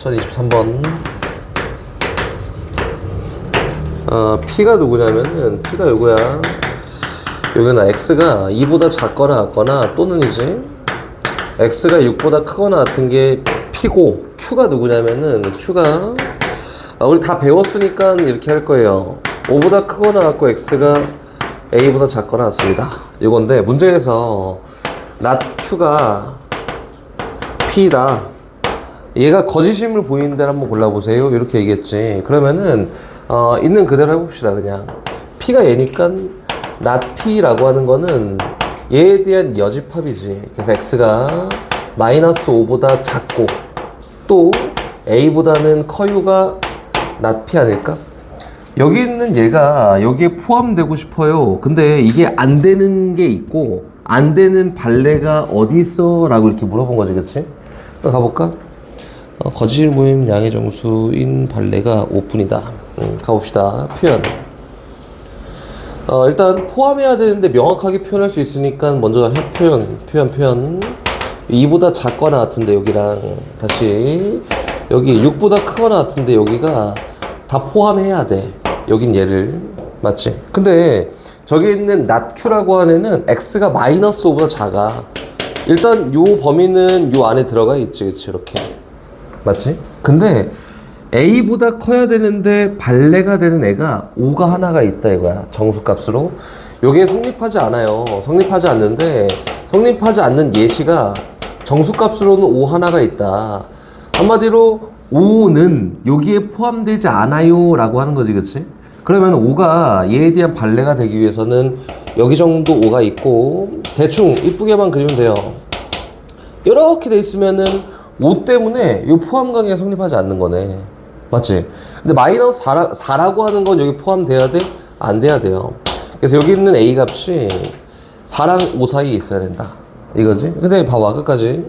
2023번 P가 누구냐면은 P가 요거야. 여기는 X가 2보다 작거나 같거나 또는 이제 X가 6보다 크거나 같은 게 P고, Q가 누구냐면은 Q가 우리 다 배웠으니까 이렇게 할 거예요. 5보다 크거나 같고 X가 A보다 작거나 같습니다. 요건데 문제에서 not Q가 P다, 얘가 거짓임을 보이는 데를 한번 골라보세요, 이렇게 얘기했지. 그러면은 있는 그대로 해봅시다. 그냥 P가 얘니까 not P라고 하는 거는 얘에 대한 여집합이지. 그래서 X가 마이너스 5보다 작고 또 A보다는 커요가 not P 아닐까? 여기 있는 얘가 여기에 포함되고 싶어요. 근데 이게 안 되는 게 있고 안 되는 발레가 어디 있어? 라고 이렇게 물어본 거지, 그치? 그럼 가볼까? 거짓 모임 양의 정수인 발레가 5분이다. 가봅시다. 표현. 일단 포함해야 되는데 명확하게 표현할 수 있으니까 먼저 표현. 2보다 작거나 같은데 여기랑 다시 여기 6보다 크거나 같은데 여기가 다 포함해야 돼. 여긴 얘를. 맞지? 근데 저기 있는 not Q라고 하는 애는 X가 마이너스 5보다 작아. 일단 요 범위는 요 안에 들어가 있지, 그치? 이렇게. 맞지? 근데 A보다 커야 되는데 발레가 되는 애가 5가 하나가 있다 이거야. 정수값으로. 요게 성립하지 않아요. 성립하지 않는데 성립하지 않는 예시가 정수값으로는 5 하나가 있다. 한마디로 5는 여기에 포함되지 않아요 라고 하는 거지, 그치? 그러면 5가 얘에 대한 발레가 되기 위해서는 여기 정도 5가 있고 대충 이쁘게만 그리면 돼요. 이렇게 돼 있으면은 5 때문에 이 포함 관계가 성립하지 않는 거네. 맞지? 근데 마이너스 4라고 하는 건 여기 포함돼야 돼? 안 돼야 돼요. 그래서 여기 있는 A 값이 4랑 5 사이에 있어야 된다. 이거지? 근데 봐봐, 끝까지.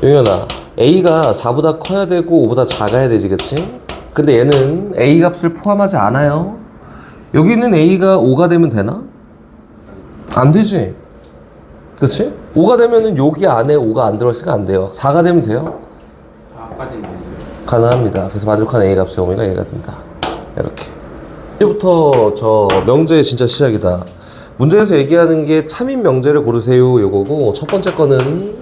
용현아, A가 4보다 커야 되고 5보다 작아야 되지, 그치? 근데 얘는 A 값을 포함하지 않아요. 여기 있는 A가 5가 되면 되나? 안 되지. 그치? 5가 되면은 여기 안에 5가 안 들어있으니까 안 돼요. 4가 되면 돼요? 4까지는 가능합니다. 그래서 만족한 A 값의 오메가 얘가 된다. 이렇게. 이제부터 저 명제 진짜 시작이다. 문제에서 얘기하는 게 참인 명제를 고르세요 요거고, 첫 번째 거는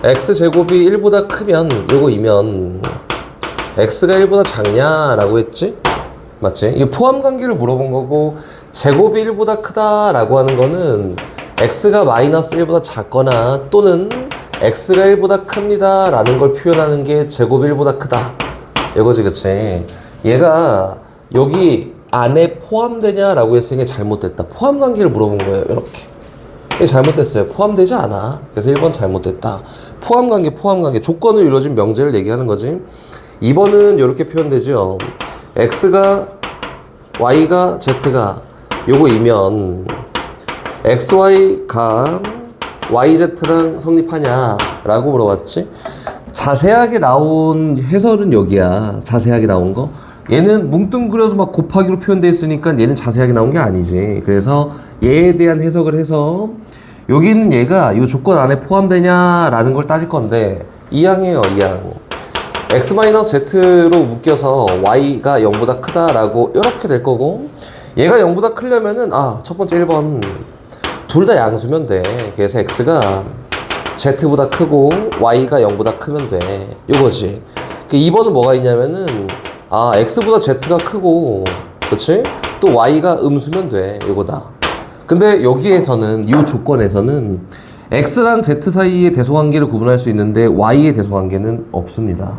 x제곱이 1보다 크면 요거이면 x가 1보다 작냐라고 했지? 맞지? 이게 포함 관계를 물어본 거고, 제곱이 1보다 크다라고 하는 거는 x가 마이너스 1보다 작거나 또는 x가 1보다 큽니다 라는 걸 표현하는 게 제곱 1보다 크다 이거지, 그치? 얘가 여기 안에 포함되냐 라고 했으니 잘못됐다. 포함 관계를 물어본 거예요. 이렇게. 이게 잘못됐어요. 포함되지 않아. 그래서 1번 잘못됐다. 포함 관계 조건을 이루어진 명제를 얘기하는 거지. 2번은 이렇게 표현되죠. x가 y가 z가 요거이면 xy가 yz랑 성립하냐 라고 물어봤지. 자세하게 나온 해설은 여기야. 자세하게 나온 거. 얘는 뭉뚱그려서 막 곱하기로 표현되어 있으니까 얘는 자세하게 나온 게 아니지. 그래서 얘에 대한 해석을 해서 여기 있는 얘가 이 조건 안에 포함되냐 라는 걸 따질 건데, 2항이에요. 2항. x-z로 묶여서 y가 0보다 크다라고 이렇게 될 거고, 얘가 0보다 크려면은 첫 번째 1번 둘 다 양수면 돼. 그래서 x가 z보다 크고 y가 0보다 크면 돼. 이거지. 2번은 뭐가 있냐면은 x보다 z가 크고, 그치? 또 y가 음수면 돼. 이거다. 근데 여기에서는, 이 조건에서는 x랑 z 사이의 대소관계를 구분할 수 있는데 y의 대소관계는 없습니다.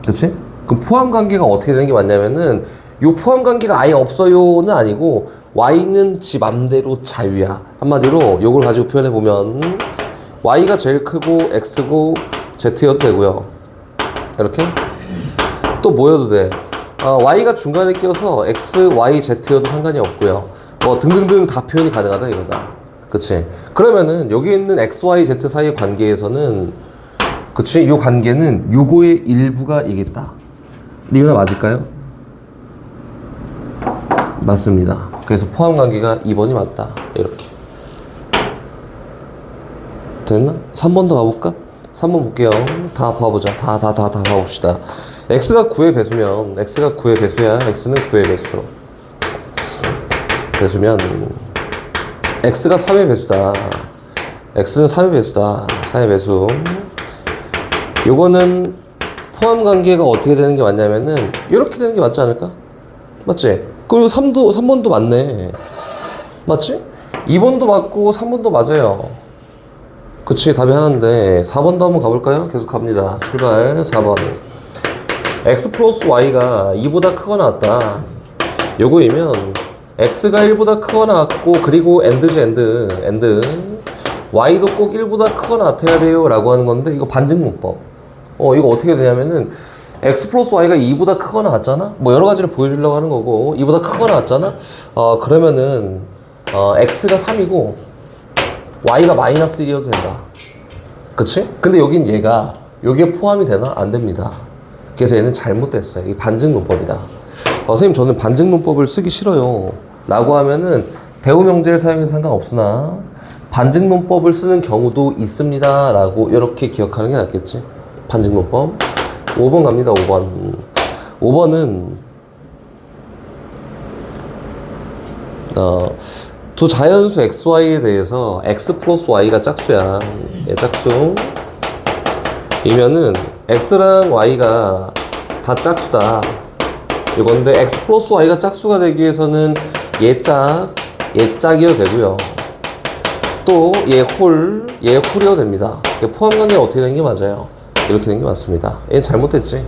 그치? 그럼 포함관계가 어떻게 되는 게 맞냐면은, 요 포함관계가 아예 없어요는 아니고 y는 지 맘대로 자유야. 한마디로 요걸 가지고 표현해보면 y가 제일 크고 x고 z여도 되고요. 이렇게. 또 뭐여도 돼. y가 중간에 끼어서 x, y, z여도 상관이 없고요. 뭐 등등등 다 표현이 가능하다 이거다. 그치? 그러면은 여기 있는 x, y, z 사이의 관계에서는, 그치? 요 관계는 요거의 일부가 이겠다. 리은아 맞을까요? 맞습니다. 그래서 포함 관계가 2번이 맞다. 이렇게. 됐나? 3번 더 가볼까? 3번 볼게요. 다 봐보자. 다 봐봅시다. x가 9의 배수면, x가 9의 배수야. x는 9의 배수. 배수면, x가 3의 배수다. x는 3의 배수다. 3의 배수. 요거는 포함 관계가 어떻게 되는 게 맞냐면은, 이렇게 되는 게 맞지 않을까? 맞지? 그리고 3번도 맞네. 맞지? 2번도 맞고 3번도 맞아요. 그치, 답이 하나인데 4번도 한번 가볼까요? 계속 갑니다. 출발. 4번. x 플러스 y가 2보다 크거나 같다. 요거이면 x가 1보다 크거나 같고, 그리고 and지 and y도 꼭 1보다 크거나 같아야 돼요 라고 하는 건데, 이거 반증문법. 이거 어떻게 되냐면은 x 플러스 y가 2보다 크거나 같잖아? 뭐 여러 가지를 보여주려고 하는 거고, 2보다 크거나 같잖아? 그러면은 x가 3이고 y가 마이너스 1이어도 된다. 그치? 근데 여긴 얘가 여기에 포함이 되나? 안 됩니다. 그래서 얘는 잘못됐어요. 이게 반증문법이다. 선생님 저는 반증문법을 쓰기 싫어요 라고 하면은 대우명제를 사용해서 상관없으나 반증문법을 쓰는 경우도 있습니다 라고 이렇게 기억하는 게 낫겠지. 반증문법. 5번 갑니다. 5번. 5번은 두 자연수 xy에 대해서 x 플러스 y가 짝수야. 얘 짝수 이면은 x랑 y가 다 짝수다 이건데, x 플러스 y가 짝수가 되기 위해서는 얘 짝이어도 되고요, 또 얘 홀이어도 됩니다. 포함관계가 어떻게 되는 게 맞아요? 이렇게 되는 게 맞습니다. 얘는 잘못됐지.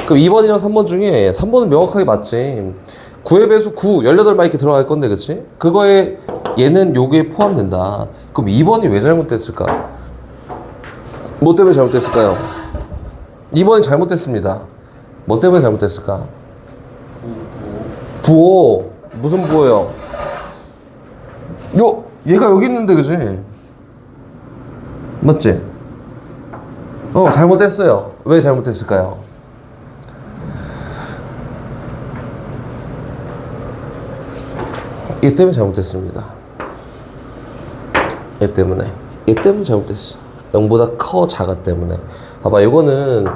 그럼 2번이랑 3번 중에 3번은 명확하게 맞지. 9의 배수 9, 18만 이렇게 들어갈 건데, 그치? 그거에 얘는 요게 포함된다. 그럼 2번이 왜 잘못됐을까? 뭐 때문에 잘못됐을까요? 2번이 잘못됐습니다. 뭐 때문에 잘못됐을까? 부호. 무슨 부호요? 얘가 여기 있는데, 그치? 맞지? 잘못됐어요. 왜 잘못됐을까요? 얘 때문에 잘못됐습니다. 얘 때문에 잘못됐어. 0보다 커 작아 때문에. 봐봐, 이거는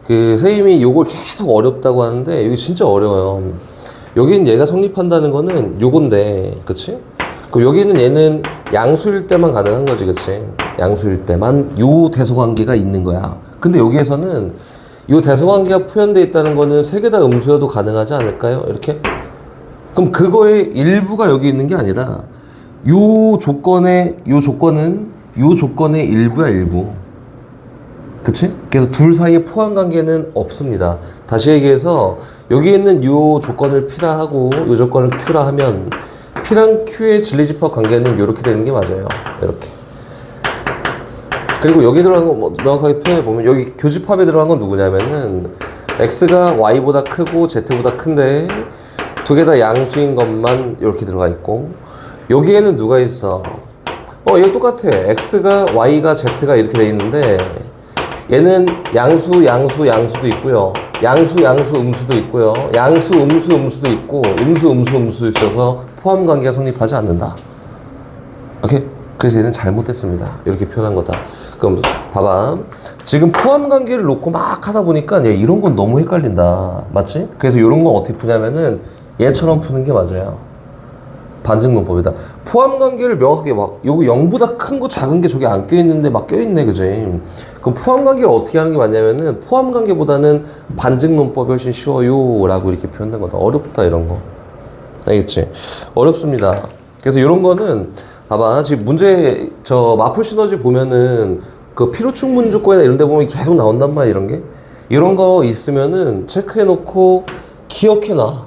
선생님이 요걸 계속 어렵다고 하는데 이게 진짜 어려워요. 여기는 얘가 성립한다는 거는 요건데, 그치? 그럼 여기는 얘는 양수일 때만 가능한 거지, 그치? 양수일 때만 요 대소관계가 있는 거야. 근데 여기에서는 요 대소관계가 표현되어 있다는 거는 세 개 다 음수여도 가능하지 않을까요? 이렇게? 그럼 그거의 일부가 여기 있는 게 아니라 요 조건은 요 조건의 일부야, 일부. 그치? 그래서 둘 사이에 포함 관계는 없습니다. 다시 얘기해서 여기 있는 요 조건을 P라 하고 요 조건을 Q라 하면 P랑 Q의 진리집합 관계는 이렇게 되는 게 맞아요. 이렇게. 그리고 여기 들어간 거 뭐 명확하게 표현해 보면, 여기 교집합에 들어간 건 누구냐면은 X가 Y보다 크고 Z보다 큰데 두 개 다 양수인 것만 이렇게 들어가 있고, 여기에는 누가 있어? 이거 똑같아. X가 Y가 Z가 이렇게 돼 있는데 얘는 양수도 있고요, 음수도 있고요, 음수도 있고, 음수도 있어서 포함 관계가 성립하지 않는다. 오케이? 그래서 얘는 잘못됐습니다. 이렇게 표현한 거다. 그럼 봐봐, 지금 포함 관계를 놓고 막 하다 보니까 얘 이런 건 너무 헷갈린다. 맞지? 그래서 이런 건 어떻게 푸냐면은 얘처럼 푸는 게 맞아요. 반증문법이다. 포함 관계를 명확하게 요거 0보다 큰 거 작은 게 저기 안 껴있는데 막 껴있네, 그지? 그럼 포함 관계를 어떻게 하는 게 맞냐면은 포함 관계보다는 반증문법이 훨씬 쉬워요 라고 이렇게 표현된 거다. 어렵다, 이런 거. 알겠지? 어렵습니다. 그래서 이런 거는 봐봐, 지금 문제 마풀 시너지 보면은 필요충분 조건이나 이런 데 보면 계속 나온단 말이야, 이런 게. 이런 거 있으면은 체크해 놓고 기억해 놔.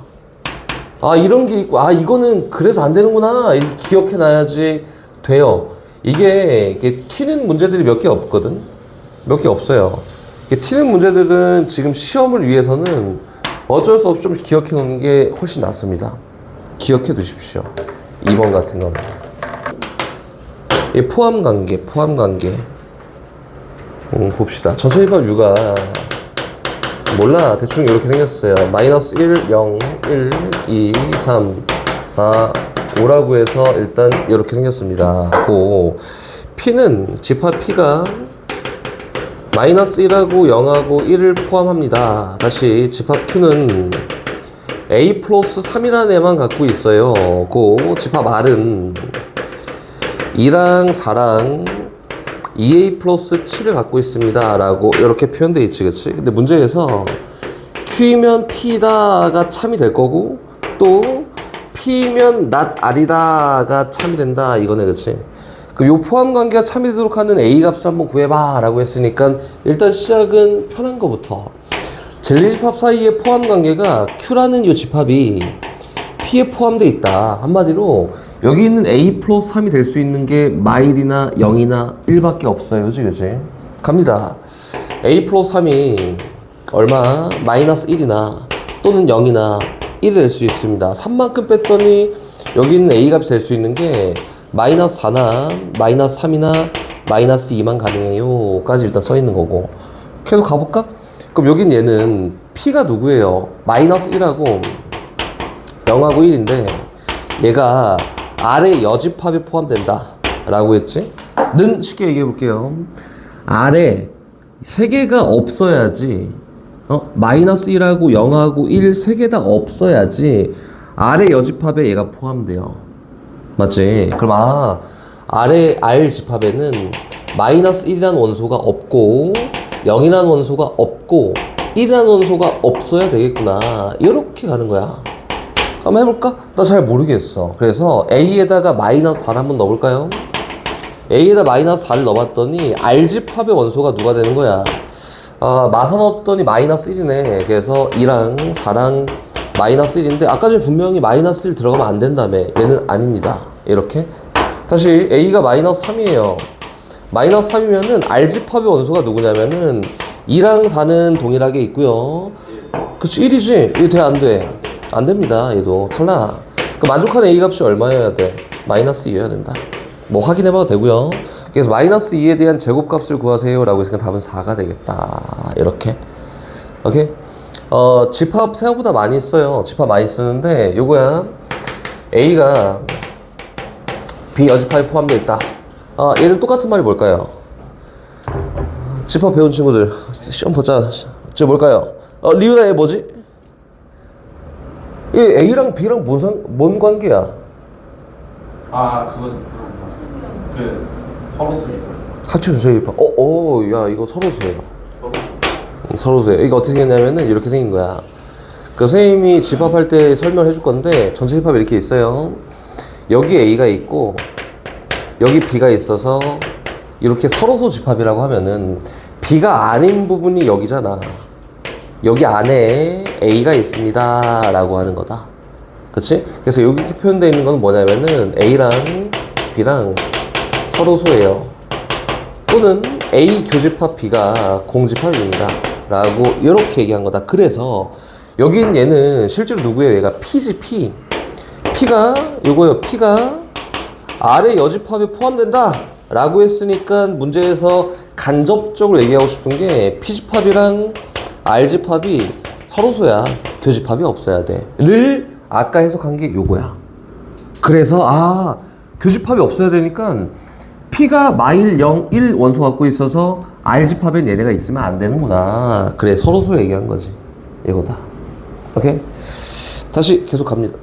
이런 게 있고, 이거는 그래서 안 되는구나, 이렇게 기억해 놔야지 돼요. 이게 튀는 문제들이 몇 개 없거든? 몇 개 없어요. 튀는 문제들은 지금 시험을 위해서는 어쩔 수 없이 좀 기억해 놓는 게 훨씬 낫습니다. 기억해 두십시오. 2번 같은 거는. 이 포함 관계. 봅시다. 전체 집합 U가 몰라, 대충 이렇게 생겼어요. 마이너스 1, 0, 1, 2, 3, 4, 5라고 해서 일단 이렇게 생겼습니다. P는 집합 P가 마이너스 1하고 0하고 1을 포함합니다. 다시 집합 Q는 A 플러스 3이라는 애만 갖고 있어요. 그 집합 R은 2랑 4랑 2A 플러스 7을 갖고 있습니다. 라고 이렇게 표현되어 있지, 그치? 근데 문제에서 Q이면 P다가 참이 될 거고, 또 P면 not R이다가 참이 된다. 이거네, 그치? 그럼 요 포함 관계가 참이 되도록 하는 A 값을 한번 구해봐. 라고 했으니까, 일단 시작은 편한 거부터. 젤리집합 사이의 포함 관계가 Q라는 요 집합이 P에 포함되어 있다. 한마디로, 여기 있는 A 플러스 3이 될 수 있는 게 마일이나 0이나 1밖에 없어요. 그치, 그치? 갑니다. A 플러스 3이 얼마? 마이너스 1이나 또는 0이나 1이 될 수 있습니다. 3만큼 뺐더니 여기 있는 A 값이 될 수 있는 게 마이너스 4나 마이너스 3이나 마이너스 2만 가능해요. 까지 일단 써 있는 거고. 계속 가볼까? 그럼 여긴 얘는 P가 누구예요? 마이너스 1하고 0하고 1인데 얘가 R의 여집합에 포함된다 라고 했지? 는 쉽게 얘기해 볼게요. R에 3개가 없어야지 마이너스 1하고 0하고 1 3개 다 없어야지 R의 여집합에 얘가 포함돼요. 맞지? 그럼 R의 R 집합에는 마이너스 1이라는 원소가 없고 0이라는 원소가 없고 1이라는 원소가 없어야 되겠구나. 이렇게 가는 거야. 한번 해볼까? 나 잘 모르겠어. 그래서 A에다가 마이너스 4를 한번 넣어볼까요? A에다 마이너스 4를 넣어봤더니 R집합의 원소가 누가 되는 거야? 마사 넣었더니 마이너스 1이네. 그래서 2랑 4랑 마이너스 1인데 아까 전에 분명히 마이너스 1 들어가면 안 된다며. 얘는 아닙니다. 이렇게. 다시 A가 마이너스 3이에요. 마이너스 3이면은 R집합의 원소가 누구냐면은 2랑 4는 동일하게 있고요. 그치, 1이지? 이거 돼, 안 돼? 안 됩니다. 얘도 탈락. 그 만족하는 A 값이 얼마여야 돼? 마이너스 2여야 된다. 뭐 확인해봐도 되고요. 그래서 마이너스 2에 대한 제곱값을 구하세요 라고 했으니까 답은 4가 되겠다. 이렇게. 오케이? 집합 생각보다 많이 써요. 집합 많이 쓰는데 요거야. A가 B 여집합에 포함되어 있다. 얘는 똑같은 말이 뭘까요? 집합 배운 친구들 시험 보자. 저 뭘까요? 리우나 얘 뭐지? 이 A랑 B랑 뭔 관계야? 그건 그 서로수에 있어요. 합치면 저희 야 이거 서로수예요. 서로수예요. 이거 어떻게 생겼냐면은 이렇게 생긴 거야. 그 선생님이 집합할 때 설명해 줄 건데 전체 집합이 이렇게 있어요. 여기 A가 있고 여기 B가 있어서 이렇게 서로수 집합이라고 하면은 B가 아닌 부분이 여기잖아. 여기 안에 A가 있습니다 라고 하는 거다. 그치? 그래서 여기 이렇게 표현되어 있는 건 뭐냐면은 A랑 B랑 서로소예요. 또는 A 교집합 B가 공집합입니다 라고 이렇게 얘기한 거다. 그래서 여긴 얘는 실제로 누구예요? 얘가 P지 P. P가 요거요. P가 R의 여집합에 포함된다 라고 했으니까 문제에서 간접적으로 얘기하고 싶은 게 P집합이랑 R집합이 서로소야. 교집합이 없어야 돼. 를 아까 해석한 게 요거야. 그래서 교집합이 없어야 되니까 P가 마일 0, 1 원소 갖고 있어서 R집합엔 얘네가 있으면 안 되는구나. 그래 서로소 얘기한 거지. 이거다. 오케이? 다시 계속 갑니다.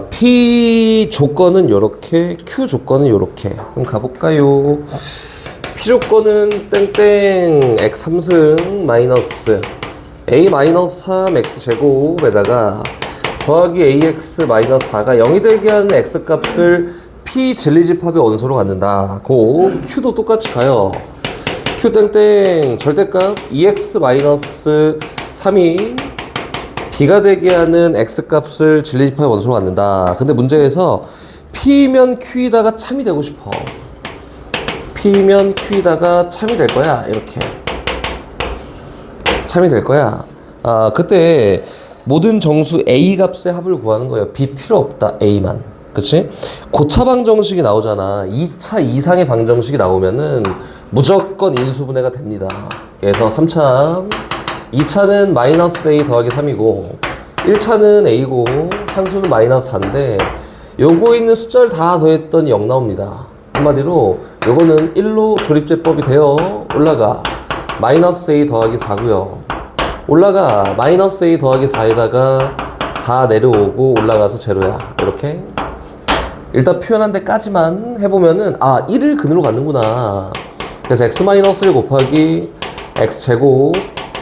P 조건은 요렇게, Q 조건은 요렇게. 그럼 가볼까요? P 조건은 땡땡 x 3승 마이너스 a 마이너스 3 x 제곱에다가 더하기 ax 마이너스 4가 0이 되게 하는 x 값을 P 진리집합의 원소로 갖는다. 고 Q도 똑같이 가요. Q 땡땡 절대값 2x 마이너스 3이 B가 되게 하는 X값을 진리집합의 원소로 갖는다. 근데 문제에서 P면 Q이다가 참이 되고 싶어. P면 Q이다가 참이 될 거야. 이렇게. 참이 될 거야. 그때 모든 정수 A 값의 합을 구하는 거예요. B 필요 없다. A만. 그치? 고차 방정식이 나오잖아. 2차 이상의 방정식이 나오면은 무조건 인수분해가 됩니다. 그래서 3차 2차는 마이너스 A 더하기 3이고 1차는 A고 산수는 마이너스 4인데 요거 있는 숫자를 다 더했더니 0 나옵니다. 한마디로 요거는 1로 조립제법이 되어 올라가 마이너스 A 더하기 4고요. 올라가 마이너스 A 더하기 4에다가 4 내려오고 올라가서 제로야. 이렇게 일단 표현한 데까지만 해보면은 1을 근으로 갖는구나. 그래서 x-1 곱하기 x제곱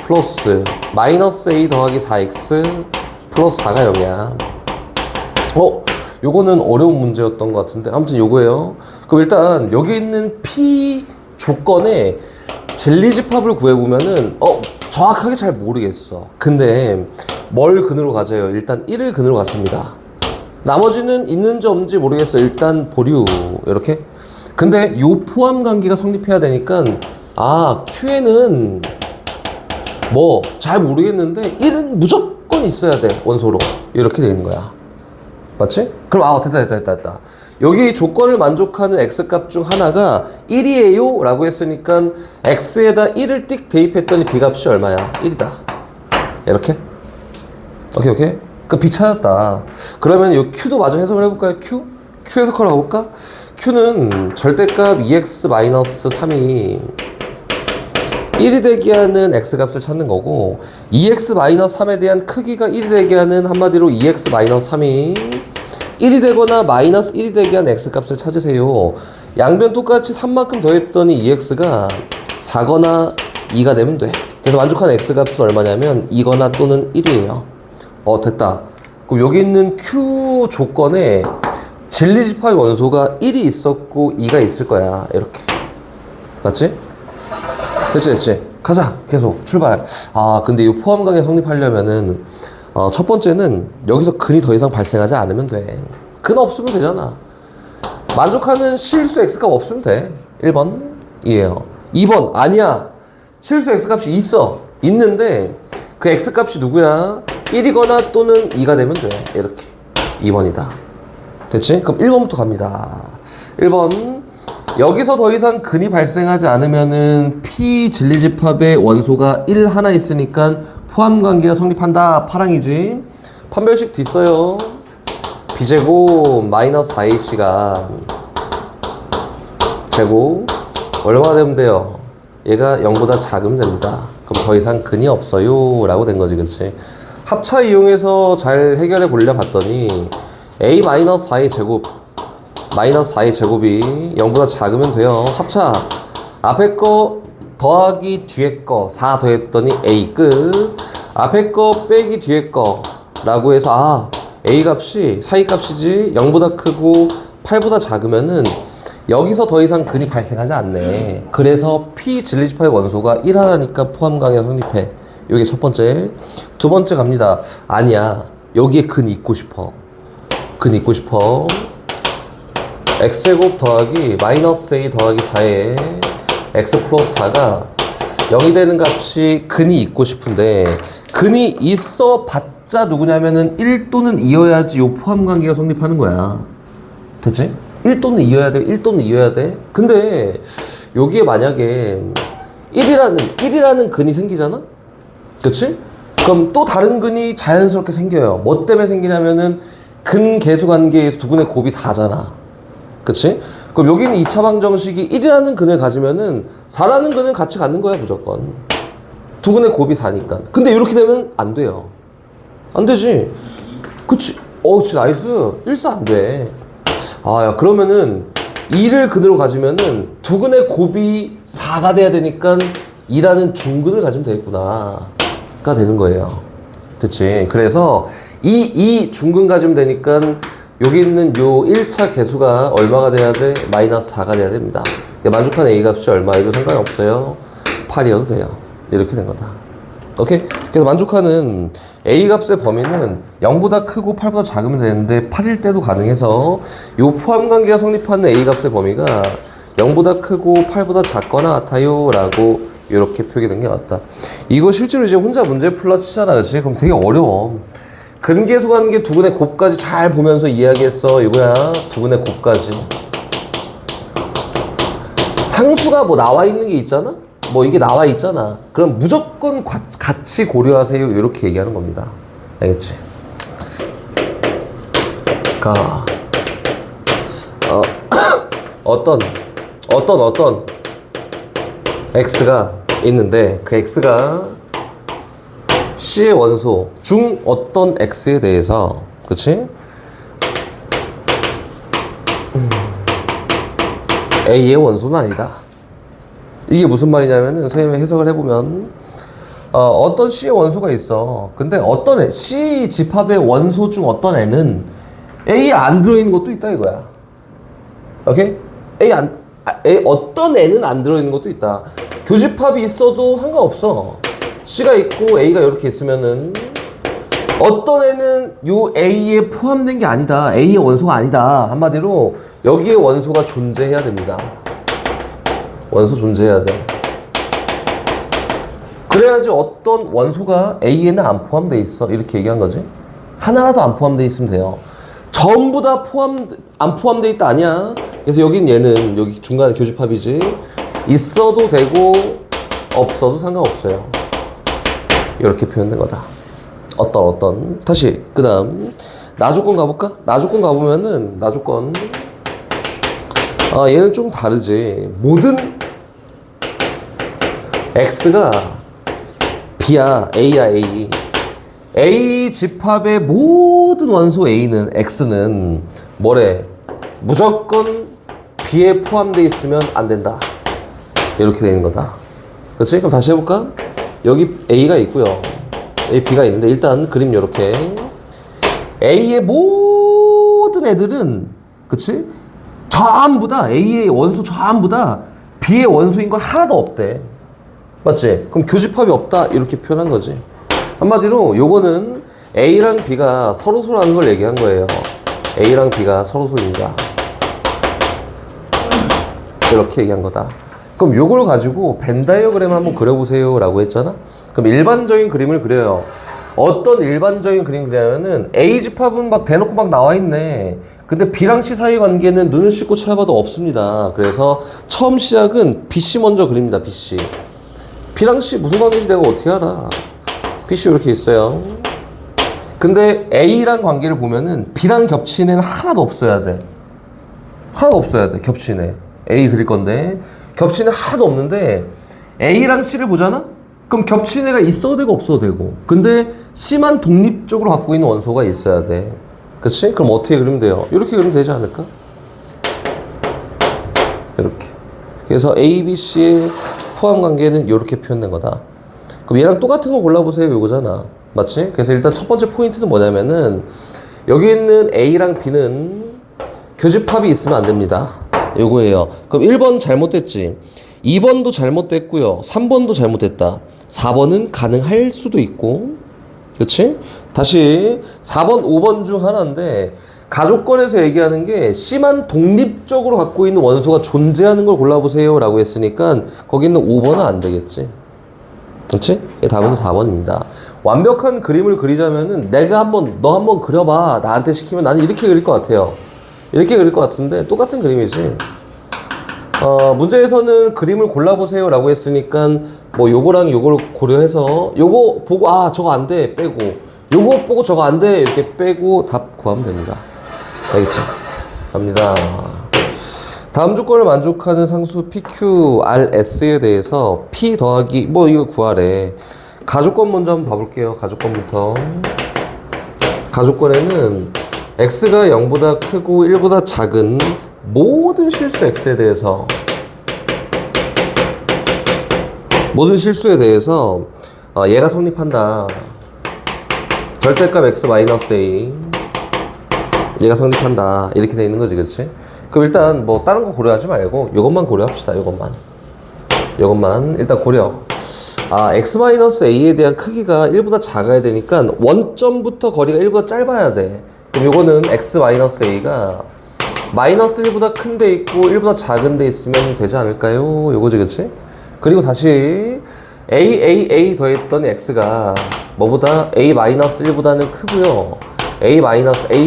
플러스 마이너스 a 더하기 4x 플러스 4가 0이야. 요거는 어려운 문제였던 것 같은데 아무튼 요거예요. 그럼 일단 여기 있는 p 조건에 젤리집합을 구해보면은 정확하게 잘 모르겠어. 근데 뭘 근으로 가져요? 일단 1을 근으로 갔습니다. 나머지는 있는지 없는지 모르겠어. 일단 보류 이렇게. 근데 요 포함 관계가 성립해야 되니까 Q에는 뭐 잘 모르겠는데 1은 무조건 있어야 돼. 원소로 이렇게 돼 있는 거야. 맞지? 그럼 됐다. 여기 조건을 만족하는 x값 중 하나가 1이에요 라고 했으니까 x에다 1을 띡 대입했더니 b값이 얼마야? 1이다. 이렇게. 오케이. 그 b 찾았다. 그러면 이 q도 마저 해석을 해볼까요? q 해석하러 가볼까? q는 절대값 2x-3이 1이 되게 하는 x값을 찾는 거고 2x-3에 대한 크기가 1이 되게 하는 한마디로 2x-3이 1이 되거나 마이너스 1이 되게 한 x값을 찾으세요. 양변 똑같이 3만큼 더했더니 2x가 4거나 2가 되면 돼. 그래서 만족하는 x값은 얼마냐면 2거나 또는 1이에요. 됐다. 그럼 여기 있는 q 조건에 진리집합의 원소가 1이 있었고 2가 있을 거야. 이렇게. 맞지? 됐지. 가자. 계속 출발. 근데 이 포함관계 성립하려면은 첫 번째는 여기서 근이 더 이상 발생하지 않으면 돼. 근 없으면 되잖아. 만족하는 실수 x값 없으면 돼. 1번 이에요. 2번 아니야. 실수 x값이 있는데 그 x값이 누구야? 1이거나 또는 2가 되면 돼. 이렇게. 2번이다. 됐지? 그럼 1번부터 갑니다. 1번 여기서 더 이상 근이 발생하지 않으면은 P 진리집합의 원소가 1 하나 있으니까 포함관계가 성립한다. 파랑이지. 판별식 D 써요. B제곱 마이너스 4AC가 제곱 얼마나 되면 돼요? 얘가 0보다 작으면 됩니다. 그럼 더 이상 근이 없어요 라고 된 거지. 그치? 합차 이용해서 잘 해결해 보려 봤더니 A-4의 제곱 마이너스 4의 제곱이 0보다 작으면 돼요. 합차 앞에 거 더하기 뒤에 거 4 더했더니 A 끝. 앞에 거 빼기 뒤에 거 라고 해서 A 값이 사이 값이지 0보다 크고 8보다 작으면은 여기서 더 이상 근이 발생하지 않네. 그래서 P 진리집합의 원소가 1 하나니까 포함관계가 성립해. 이게 첫 번째. 두 번째 갑니다. 아니야. 여기에 근 있고 싶어. x제곱 더하기 마이너스 a 더하기 4에 x 플러스 4가 0이 되는 값이 근이 있고 싶은데 근이 있어 봤자 누구냐면은 1 또는 2여야지 요 포함관계가 성립하는 거야. 됐지? 1 또는 2여야 돼. 1 또는 2여야 돼. 근데 여기에 만약에 1이라는 근이 생기잖아? 그치? 그럼 또 다른 근이 자연스럽게 생겨요. 뭐 때문에 생기냐면은 근 계수 관계에서 두 근의 곱이 4잖아. 그치? 그럼 여기는 2차 방정식이 1이라는 근을 가지면은 4라는 근은 같이 갖는 거야, 무조건. 두 근의 곱이 4니까. 근데 이렇게 되면 안 돼요. 안 되지? 그치? 그치, 나이스. 1사 안 돼. 야, 그러면은 2를 근으로 가지면은 두 근의 곱이 4가 돼야 되니까 2라는 중근을 가지면 되겠구나. 가 되는 거예요. 됐지? 그래서 이 중근 가지면 되니까 여기 있는 요 1차 개수가 얼마가 돼야 돼? 마이너스 4가 돼야 됩니다. 만족한 A값이 얼마여도 상관없어요. 8이어도 돼요. 이렇게 된 거다. 오케이? 그래서 만족하는 A값의 범위는 0보다 크고 8보다 작으면 되는데 8일 때도 가능해서 요 포함관계가 성립하는 A값의 범위가 0보다 크고 8보다 작거나 같아요 라고 이렇게 표기된 게 맞다. 이거 실제로 이제 혼자 문제 풀라 치잖아. 그치? 그럼 되게 어려워. 근계수 관계 두 근의 곱까지 잘 보면서 이야기했어. 이거야. 두 근의 곱까지. 상수가 뭐 나와 있는 게 있잖아? 뭐 이게 나와 있잖아. 그럼 무조건 같이 고려하세요. 이렇게 얘기하는 겁니다. 알겠지? 어떤 x가 있는데 그 x가 C의 원소 중 어떤 x에 대해서 그치? A의 원소는 아니다. 이게 무슨 말이냐면은 선생님이 해석을 해보면 어떤 C의 원소가 있어. 근데 어떤 애, C 집합의 원소 중 어떤 애는 A에 안 들어있는 것도 있다 이거야. 오케이? 어떤 애는 안 들어있는 것도 있다. 교집합이 있어도 상관없어. C가 있고 A가 이렇게 있으면은 어떤 애는 요 A에 포함된 게 아니다. A의 원소가 아니다. 한마디로 여기에 원소가 존재해야 됩니다. 원소 존재해야 돼. 그래야지 어떤 원소가 A에는 안 포함돼 있어. 이렇게 얘기한 거지. 하나라도 안 포함돼 있으면 돼요. 전부 다 안 포함돼 있다 아니야. 그래서 여긴 얘는 여기 중간에 교집합이지. 있어도 되고 없어도 상관없어요. 이렇게 표현된 거다. 어떤 다시 그 다음 나조건 가볼까? 나조건 가보면은 나조건 얘는 좀 다르지. 모든 x가 b야 a야 a 집합의 모든 원소 a는 x는 뭐래? 무조건 b에 포함되어 있으면 안 된다. 이렇게 되는 거다. 그렇지? 그럼 다시 해볼까? 여기 a가 있고요. A, B가 있는데 일단 그림 요렇게 A의 모든 애들은 그치? 전부 다 A의 원소 전부 다 B의 원소인 건 하나도 없대. 맞지? 그럼 교집합이 없다 이렇게 표현한 거지. 한마디로 요거는 A랑 B가 서로서로라는 걸 얘기한 거예요. A랑 B가 서로서로인가 이렇게 얘기한 거다. 그럼 요걸 가지고 벤 다이어그램을 한번 그려보세요 라고 했잖아. 그럼 일반적인 그림을 그려요. 어떤 일반적인 그림 그리냐면은 A 집합은 막 대놓고 막 나와 있네. 근데 B랑 C 사이 관계는 눈을 씻고 찾아봐도 없습니다. 그래서 처음 시작은 BC 먼저 그립니다. BC. B랑 C 무슨 관계인지 내가 어떻게 알아? BC 이렇게 있어요. 근데 A랑 관계를 보면은 B랑 겹친 애는 하나도 없어야 돼. 하나도 없어야 돼. 겹친 애. A 그릴 건데 겹친 애 하나도 없는데 A랑 C를 보잖아? 그럼 겹친 애가 있어도 되고 없어도 되고. 근데 C만 독립적으로 갖고 있는 원소가 있어야 돼. 그치? 그럼 어떻게 그리면 돼요? 이렇게 그리면 되지 않을까? 이렇게. 그래서 A, B, C의 포함 관계는 이렇게 표현된 거다. 그럼 얘랑 똑같은 거 골라보세요. 이거잖아. 맞지? 그래서 일단 첫 번째 포인트는 뭐냐면은 여기 있는 A랑 B는 교집합이 있으면 안 됩니다. 요거예요. 그럼 1번 잘못됐지. 2번도 잘못됐고요. 3번도 잘못됐다. 4번은 가능할 수도 있고, 그치? 다시 4번, 5번 중 하나인데 가족권에서 얘기하는 게 C만 독립적으로 갖고 있는 원소가 존재하는 걸 골라보세요 라고 했으니까 거기 있는 5번은 안 되겠지. 그치? 답은 4번입니다. 완벽한 그림을 그리자면은 너 한번 그려봐. 나한테 시키면 나는 이렇게 그릴 것 같아요. 이렇게 그릴 것 같은데 똑같은 그림이지. 문제에서는 그림을 골라보세요 라고 했으니까 뭐 요거랑 요거를 고려해서 요거 보고 저거 안 돼 빼고 요거 보고 저거 안 돼 이렇게 빼고 답 구하면 됩니다. 알겠죠? 갑니다. 다음 조건을 만족하는 상수 PQRS에 대해서 P 더하기 뭐 이거 구하래. 가조건 먼저 한번 봐볼게요. 가조건부터. 가조건에는 X가 0보다 크고 1보다 작은 모든 실수 X에 대해서 얘가 성립한다. 절대값 X-A 얘가 성립한다. 이렇게 돼 있는 거지, 그치? 그럼 일단 뭐 다른 거 고려하지 말고 요것만 고려합시다. 요것만 일단 고려. X-A에 대한 크기가 1보다 작아야 되니까 원점부터 거리가 1보다 짧아야 돼. 그럼 요거는 X-A가 마이너스 1보다 큰 데 있고 1보다 작은 데 있으면 되지 않을까요? 요거지, 그치? 그리고 다시 A 더했더니 X가 뭐보다 A-1보다는 크고요. A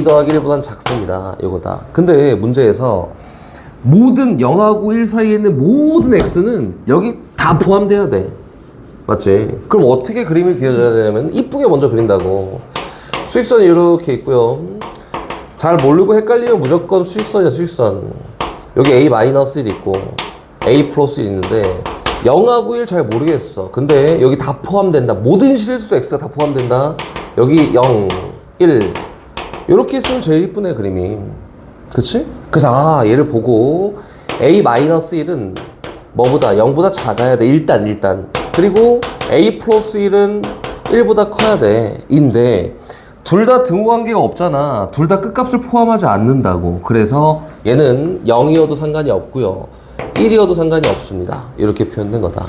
더하기 1보다는 작습니다. 요거다. 근데 문제에서 모든 0하고 1 사이에 있는 모든 X는 여기 다 포함돼야 돼. 맞지? 그럼 어떻게 그림을 그려줘야 되냐면 이쁘게 먼저 그린다고. 수익선이 이렇게 있고요. 잘 모르고 헷갈리면 무조건 수익선이야, 수익선. 여기 A-1 있고 A 플러스 1 있는데 0하고 1 잘 모르겠어. 근데 여기 다 포함된다. 모든 실수 x가 다 포함된다. 여기 0, 1 이렇게 있으면 제일 이쁘네 그림이. 그치? 그래서 얘를 보고 A-1은 뭐보다 0보다 작아야 돼. 일단 그리고 A 플러스 1은 1보다 커야 돼 인데 둘 다 등호관계가 없잖아. 둘 다 끝값을 포함하지 않는다고. 그래서 얘는 0이어도 상관이 없고요 1이어도 상관이 없습니다. 이렇게 표현된 거다.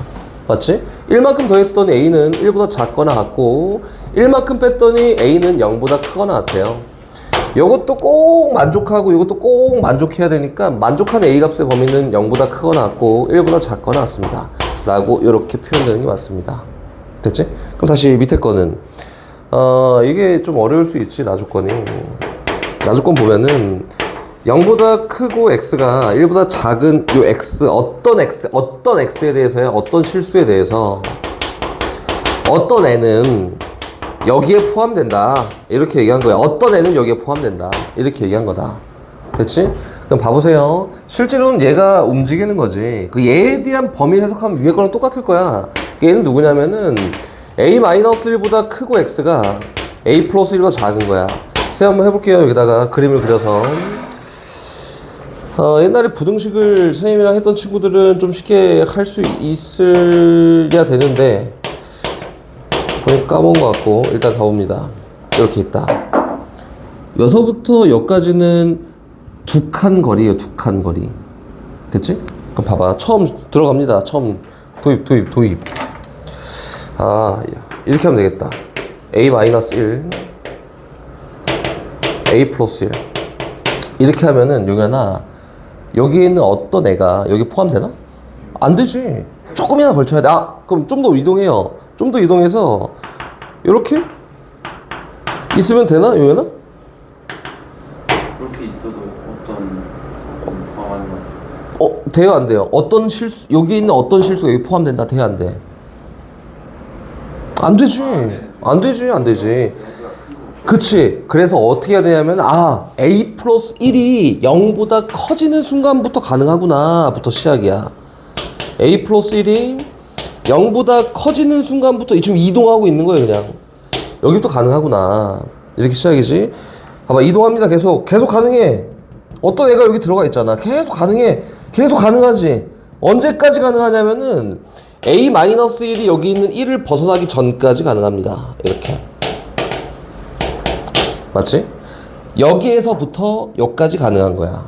맞지? 1만큼 더했더니 A는 1보다 작거나 같고 1만큼 뺐더니 A는 0보다 크거나 같아요. 요것도 꼭 만족하고 요것도 꼭 만족해야 되니까 만족한 A 값의 범위는 0보다 크거나 같고 1보다 작거나 같습니다. 라고 이렇게 표현되는 게 맞습니다. 됐지? 그럼 다시 밑에 거는 이게 좀 어려울 수 있지. 나조건이 나조건 보면은 0보다 크고 x가 1보다 작은 요 x 어떤 x에 대해서야 어떤 실수에 대해서 어떤 n은 여기에 포함된다 이렇게 얘기한 거야. 어떤 n은 여기에 포함된다 이렇게 얘기한 거다. 됐지? 그럼 봐보세요. 실제로는 얘가 움직이는 거지. 그 얘에 대한 범위 해석하면 위에 거랑 똑같을 거야. 얘는 누구냐면은 A-1보다 크고 x가 A 플러스 1보다 작은 거야. 세 한번 해볼게요. 여기다가 그림을 그려서 옛날에 부등식을 선생님이랑 했던 친구들은 좀 쉽게 할 수 있으려야 되는데 보니까 까먹은 것 같고 일단 가봅니다. 이렇게 있다. 여기서부터 여기까지는 두 칸 거리예요. 두 칸 거리. 됐지? 그럼 봐봐. 처음 들어갑니다. 처음 도입. 이렇게 하면 되겠다. A-1 A 플러스 1 이렇게 하면은 용현아 여기에 있는 어떤 애가 여기 포함되나? 안 되지. 조금이나 걸쳐야 돼. 그럼 좀 더 이동해요. 좀 더 이동해서 이렇게 있으면 되나? 용현아? 그렇게 있어도 어떤 포함하는 거 돼요 안 돼요? 어떤 실수 여기 있는 어떤 실수가 여기 포함된다. 돼요 안 돼? 안 되지. 안 되지. 그치. 그래서 어떻게 해야 되냐면 A 플러스 1이 0보다 커지는 순간부터 가능하구나 부터 시작이야. A 플러스 1이 0보다 커지는 순간부터 지금 이동하고 있는 거예요. 그냥 여기부터 가능하구나 이렇게 시작이지. 봐봐. 이동합니다. 계속 가능해. 어떤 애가 여기 들어가 있잖아. 계속 가능해. 계속 가능하지. 언제까지 가능하냐면은 A-1이 여기 있는 1을 벗어나기 전까지 가능합니다. 이렇게. 맞지? 여기에서부터 여기까지 가능한 거야.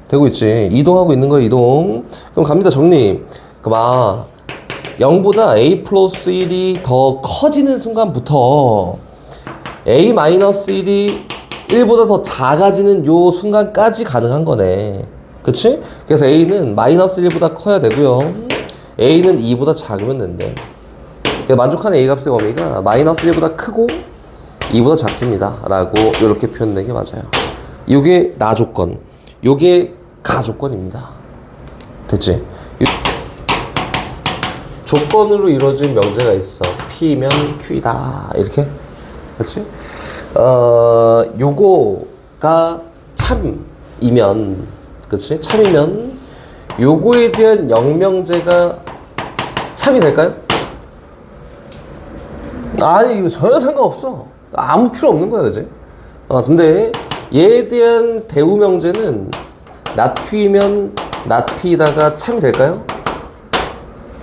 되고 있지? 이동하고 있는 거야, 이동. 그럼 갑니다, 정리. 그럼 0보다 A 플러스 1이 더 커지는 순간부터 A-1이 1보다 더 작아지는 요 순간까지 가능한 거네. 그치? 그래서 A는 마이너스 1보다 커야 되고요. A는 2보다 작으면 된대. 만족하는 A 값의 범위가 마이너스 1보다 크고 2보다 작습니다. 라고 이렇게 표현된 게 맞아요. 이게 나조건, 이게 가조건입니다. 됐지? 조건으로 이루어진 명제가 있어. P면 Q이다. 이렇게. 그렇지? 요거가 참이면, 그렇지? 참이면 요거에 대한 영명제가 참이 될까요? 아니, 이거 전혀 상관없어. 아무 필요 없는 거야, 그지? 근데 얘에 대한 대우명제는 낫Q이면 낫P다가 참이 될까요?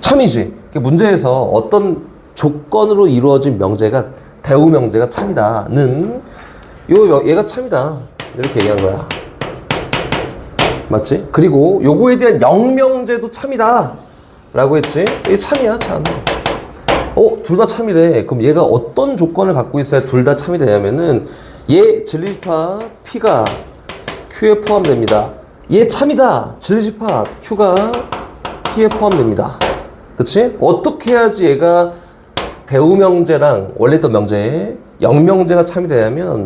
참이지. 문제에서 어떤 조건으로 이루어진 명제가 대우명제가 참이다는 얘가 참이다. 이렇게 얘기한 거야. 맞지? 그리고 요거에 대한 영명제도 참이다. 라고 했지? 이게 참이야, 참. 둘 다 참이래. 그럼 얘가 어떤 조건을 갖고 있어야 둘 다 참이 되냐면은 얘 진리집합 P가 Q에 포함됩니다. 얘 참이다. 진리집합 Q가 P에 포함됩니다. 그치? 어떻게 해야지 얘가 대우명제랑 원래 있던 명제, 영명제가 참이 되냐면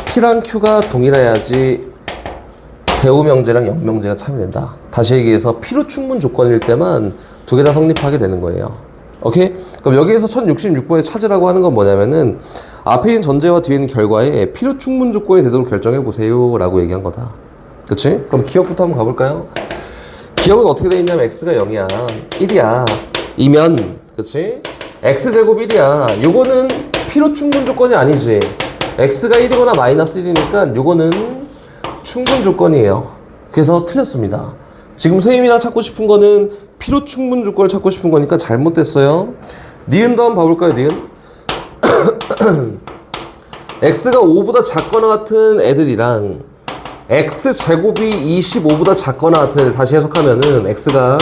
P랑 Q가 동일해야지 대우명제랑 영명제가 참이 된다. 다시 얘기해서 필요 충분 조건일 때만 두 개 다 성립하게 되는 거예요. 오케이? 그럼 여기에서 1066번에 찾으라고 하는 건 뭐냐면은 앞에 있는 전제와 뒤에 있는 결과에 필요 충분 조건이 되도록 결정해 보세요 라고 얘기한 거다. 그치? 그럼 기억부터 한번 가볼까요? 기억은 어떻게 돼 있냐면 x가 0이야 1이야 이면 그치? x제곱 1이야 요거는 필요 충분 조건이 아니지. x가 1이거나 마이너스 1이니까 요거는 충분 조건이에요. 그래서 틀렸습니다. 지금 선생님이랑 찾고 싶은 거는 필요 충분 조건을 찾고 싶은 거니까 잘못됐어요. 니은도 한번 봐볼까요? 니은 x가 5보다 작거나 같은 애들이랑 x제곱이 25보다 작거나 같은 애들 다시 해석하면은 x가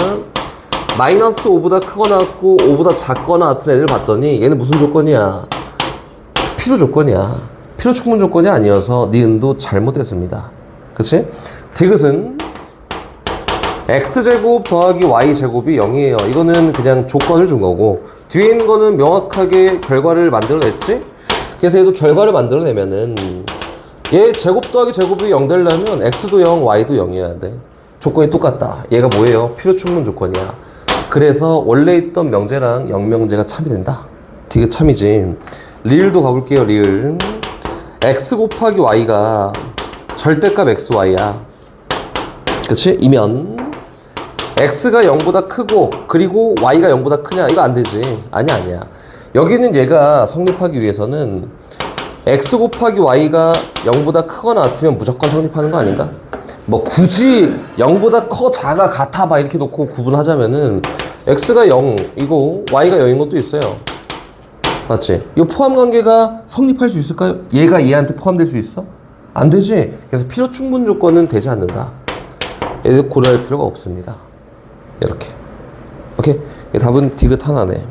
마이너스 5보다 크거나 같고 5보다 작거나 같은 애들 봤더니 얘는 무슨 조건이야? 필요 조건이야. 필요 충분 조건이 아니어서 니은도 잘못됐습니다. 그치? 디귿은 x제곱 더하기 y제곱이 0이에요. 이거는 그냥 조건을 준 거고 뒤에 있는 거는 명확하게 결과를 만들어냈지? 그래서 얘도 결과를 만들어내면은 얘 제곱 더하기 제곱이 0 되려면 x도 0, y도 0이어야 돼. 조건이 똑같다. 얘가 뭐예요? 필요 충분 조건이야. 그래서 원래 있던 명제랑 0명제가 참이 된다. 디귿 참이지. 리을도 가볼게요. 리을 x 곱하기 y가 절대값 xy야. 그치? 이면 x가 0보다 크고 그리고 y가 0보다 크냐? 이거 안 되지. 아니야. 여기는 얘가 성립하기 위해서는 x 곱하기 y가 0보다 크거나 같으면 무조건 성립하는 거 아닌가? 뭐 굳이 0보다 커, 작아, 같아 봐 이렇게 놓고 구분하자면은 x가 0이고 y가 0인 것도 있어요. 맞지? 이 포함관계가 성립할 수 있을까요? 얘가 얘한테 포함될 수 있어? 안 되지. 그래서 필요 충분 조건은 되지 않는다. 얘를 고려할 필요가 없습니다. 이렇게. 오케이? 답은 디귿 하나네.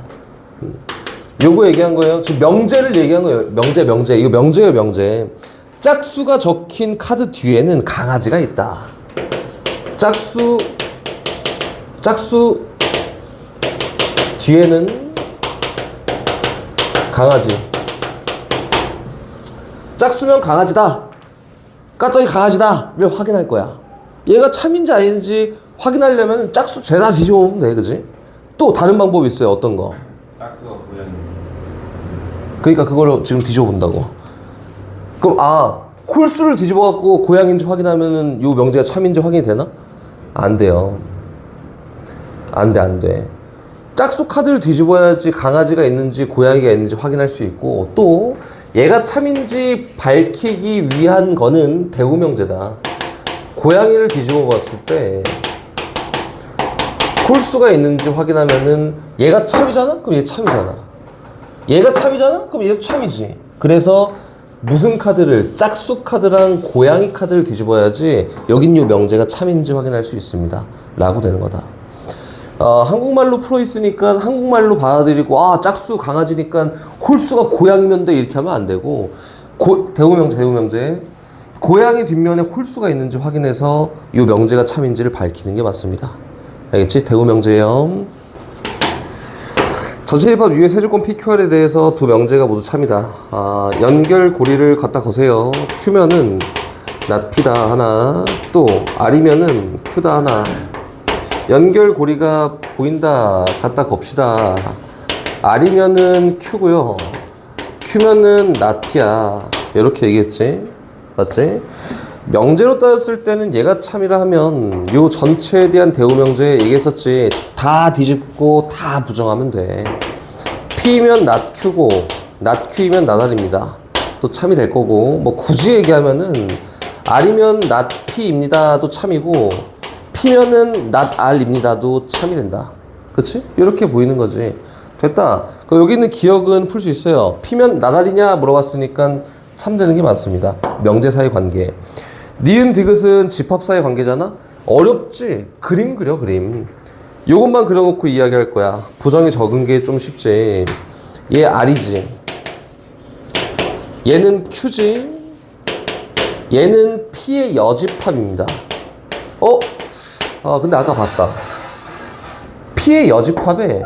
요거 얘기한 거예요. 지금 명제를 얘기한 거예요. 명제. 이거 명제예요, 명제. 짝수가 적힌 카드 뒤에는 강아지가 있다. 짝수 뒤에는 강아지. 짝수면 강아지다. 까딱이 강아지다를 확인할 거야. 얘가 참인지 아닌지 확인하려면 짝수 죄다 뒤집어보면 돼, 그지? 또 다른 방법이 있어요. 어떤 거? 짝수가 고양이. 그러니까 그거를 지금 뒤집어본다고. 그럼 홀수를 뒤집어갖고 고양인지 확인하면은 요 명제가 참인지 확인이 되나? 안 돼요. 안 돼. 짝수 카드를 뒤집어야지 강아지가 있는지 고양이가 있는지 확인할 수 있고 또 얘가 참인지 밝히기 위한 거는 대우명제다. 고양이를 뒤집어 봤을 때 홀수가 있는지 확인하면은 얘가 참이잖아? 그럼 얘 참이잖아. 얘가 참이잖아? 그럼 얘도 참이지. 그래서 무슨 카드를 짝수 카드랑 고양이 카드를 뒤집어야지 여긴 요 명제가 참인지 확인할 수 있습니다. 라고 되는 거다. 한국말로 풀어 있으니까 한국말로 받아들이고 짝수 강아지니까 홀수가 고양이면 돼 이렇게 하면 안 되고 대우명제 고양이 뒷면에 홀수가 있는지 확인해서 이 명제가 참인지를 밝히는 게 맞습니다. 알겠지? 대우명제요. 전체집합 유의 세조건 PQR에 대해서 두 명제가 모두 참이다. 연결고리를 갖다 거세요. Q면은 낫P다 하나, 또 R이면은 Q다 하나. 연결고리가 보인다 갖다 겁시다. R이면은 Q고요. Q면은 낫P야. 이렇게 얘기했지. 맞지? 명제로 따졌을 때는 얘가 참이라 하면 요 전체에 대한 대우명제 얘기했었지. 다 뒤집고 다 부정하면 돼. P면 not Q고 not Q이면 not R입니다. 또 참이 될 거고 뭐 굳이 얘기하면은 R이면 not P입니다. 도 참이고 P면은 not R입니다. 도 참이 된다. 그치? 이렇게 보이는 거지. 됐다. 그럼 여기 있는 기억은 풀 수 있어요. P면 not R이냐 물어봤으니까 참되는 게 맞습니다. 명제 사이 관계. 니은 디귿은 집합 사이 관계잖아? 어렵지? 그림 그려, 그림. 요것만 그려놓고 이야기할 거야. 부정이 적은 게 좀 쉽지. 얘 R이지. 얘는 Q지. 얘는 P의 여집합입니다. 근데 아까 봤다. P의 여집합에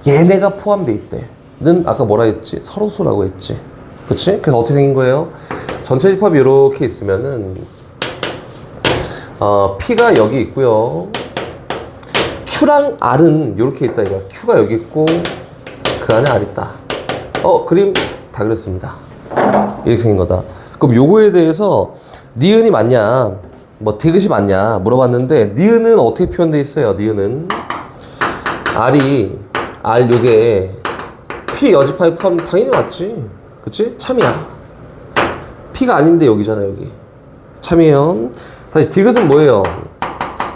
얘네가 포함되어 있대. 는 아까 뭐라 했지? 서로소라고 했지. 그치? 그래서 어떻게 생긴 거예요? 전체 집합이 이렇게 있으면은 P가 여기 있고요. Q랑 R은 이렇게 있다 이거야. Q가 여기 있고 그 안에 R 있다. 그림 다 그렸습니다. 이렇게 생긴 거다. 그럼 요거에 대해서 니은이 맞냐? 뭐 디귿이 맞냐 물어봤는데 니은은 어떻게 표현되어 있어요? 니은은 R 요게 P 여집합에 포함 당연히 맞지. 그치? 참이야. P가 아닌데 여기잖아 여기. 참이에요. 다시 디귿은 뭐예요?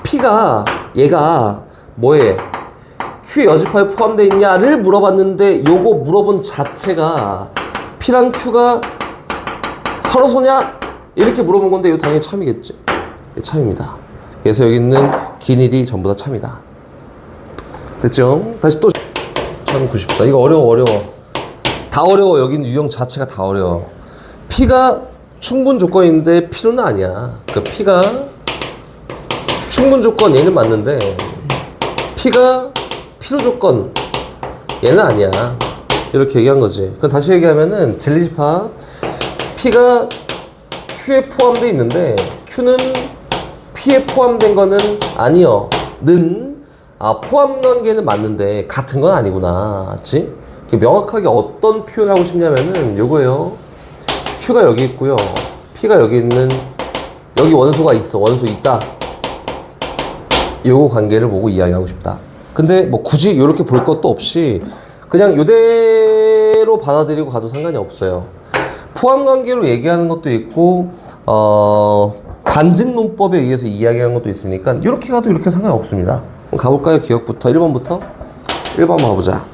P가 얘가 뭐에 Q 여집합에 포함되어 있냐를 물어봤는데 요거 물어본 자체가 P랑 Q가 서로 소냐? 이렇게 물어본 건데 이거 당연히 참이겠지. 참입니다. 그래서 여기 있는 기닐이 전부 다 참이다. 됐죠? 다시 또 1094. 이거 어려워. 다 어려워. 여기 있는 유형 자체가 다 어려워. P가 충분 조건인데 P로는 아니야. 그 P가 충분 조건 얘는 맞는데 P가 필요 조건 얘는 아니야. 이렇게 얘기한 거지. 그럼 다시 얘기하면은 젤리집합 P가 Q에 포함되어 있는데 Q는 P에 포함된 거는 아니요. 포함 관계는 맞는데 같은 건 아니구나. 맞지? 명확하게 어떤 표현을 하고 싶냐면은 요거예요. Q가 여기 있고요. P가 여기 있는 여기 원소가 있어. 원소 있다. 요거 관계를 보고 이야기하고 싶다. 근데 뭐 굳이 이렇게 볼 것도 없이 그냥 요대로 받아들이고 가도 상관이 없어요. 포함 관계로 얘기하는 것도 있고 반증 논법에 의해서 이야기하는 것도 있으니까 이렇게 가도 이렇게 상관없습니다. 그럼 가볼까요? 기억부터 1번부터 1번 가보자.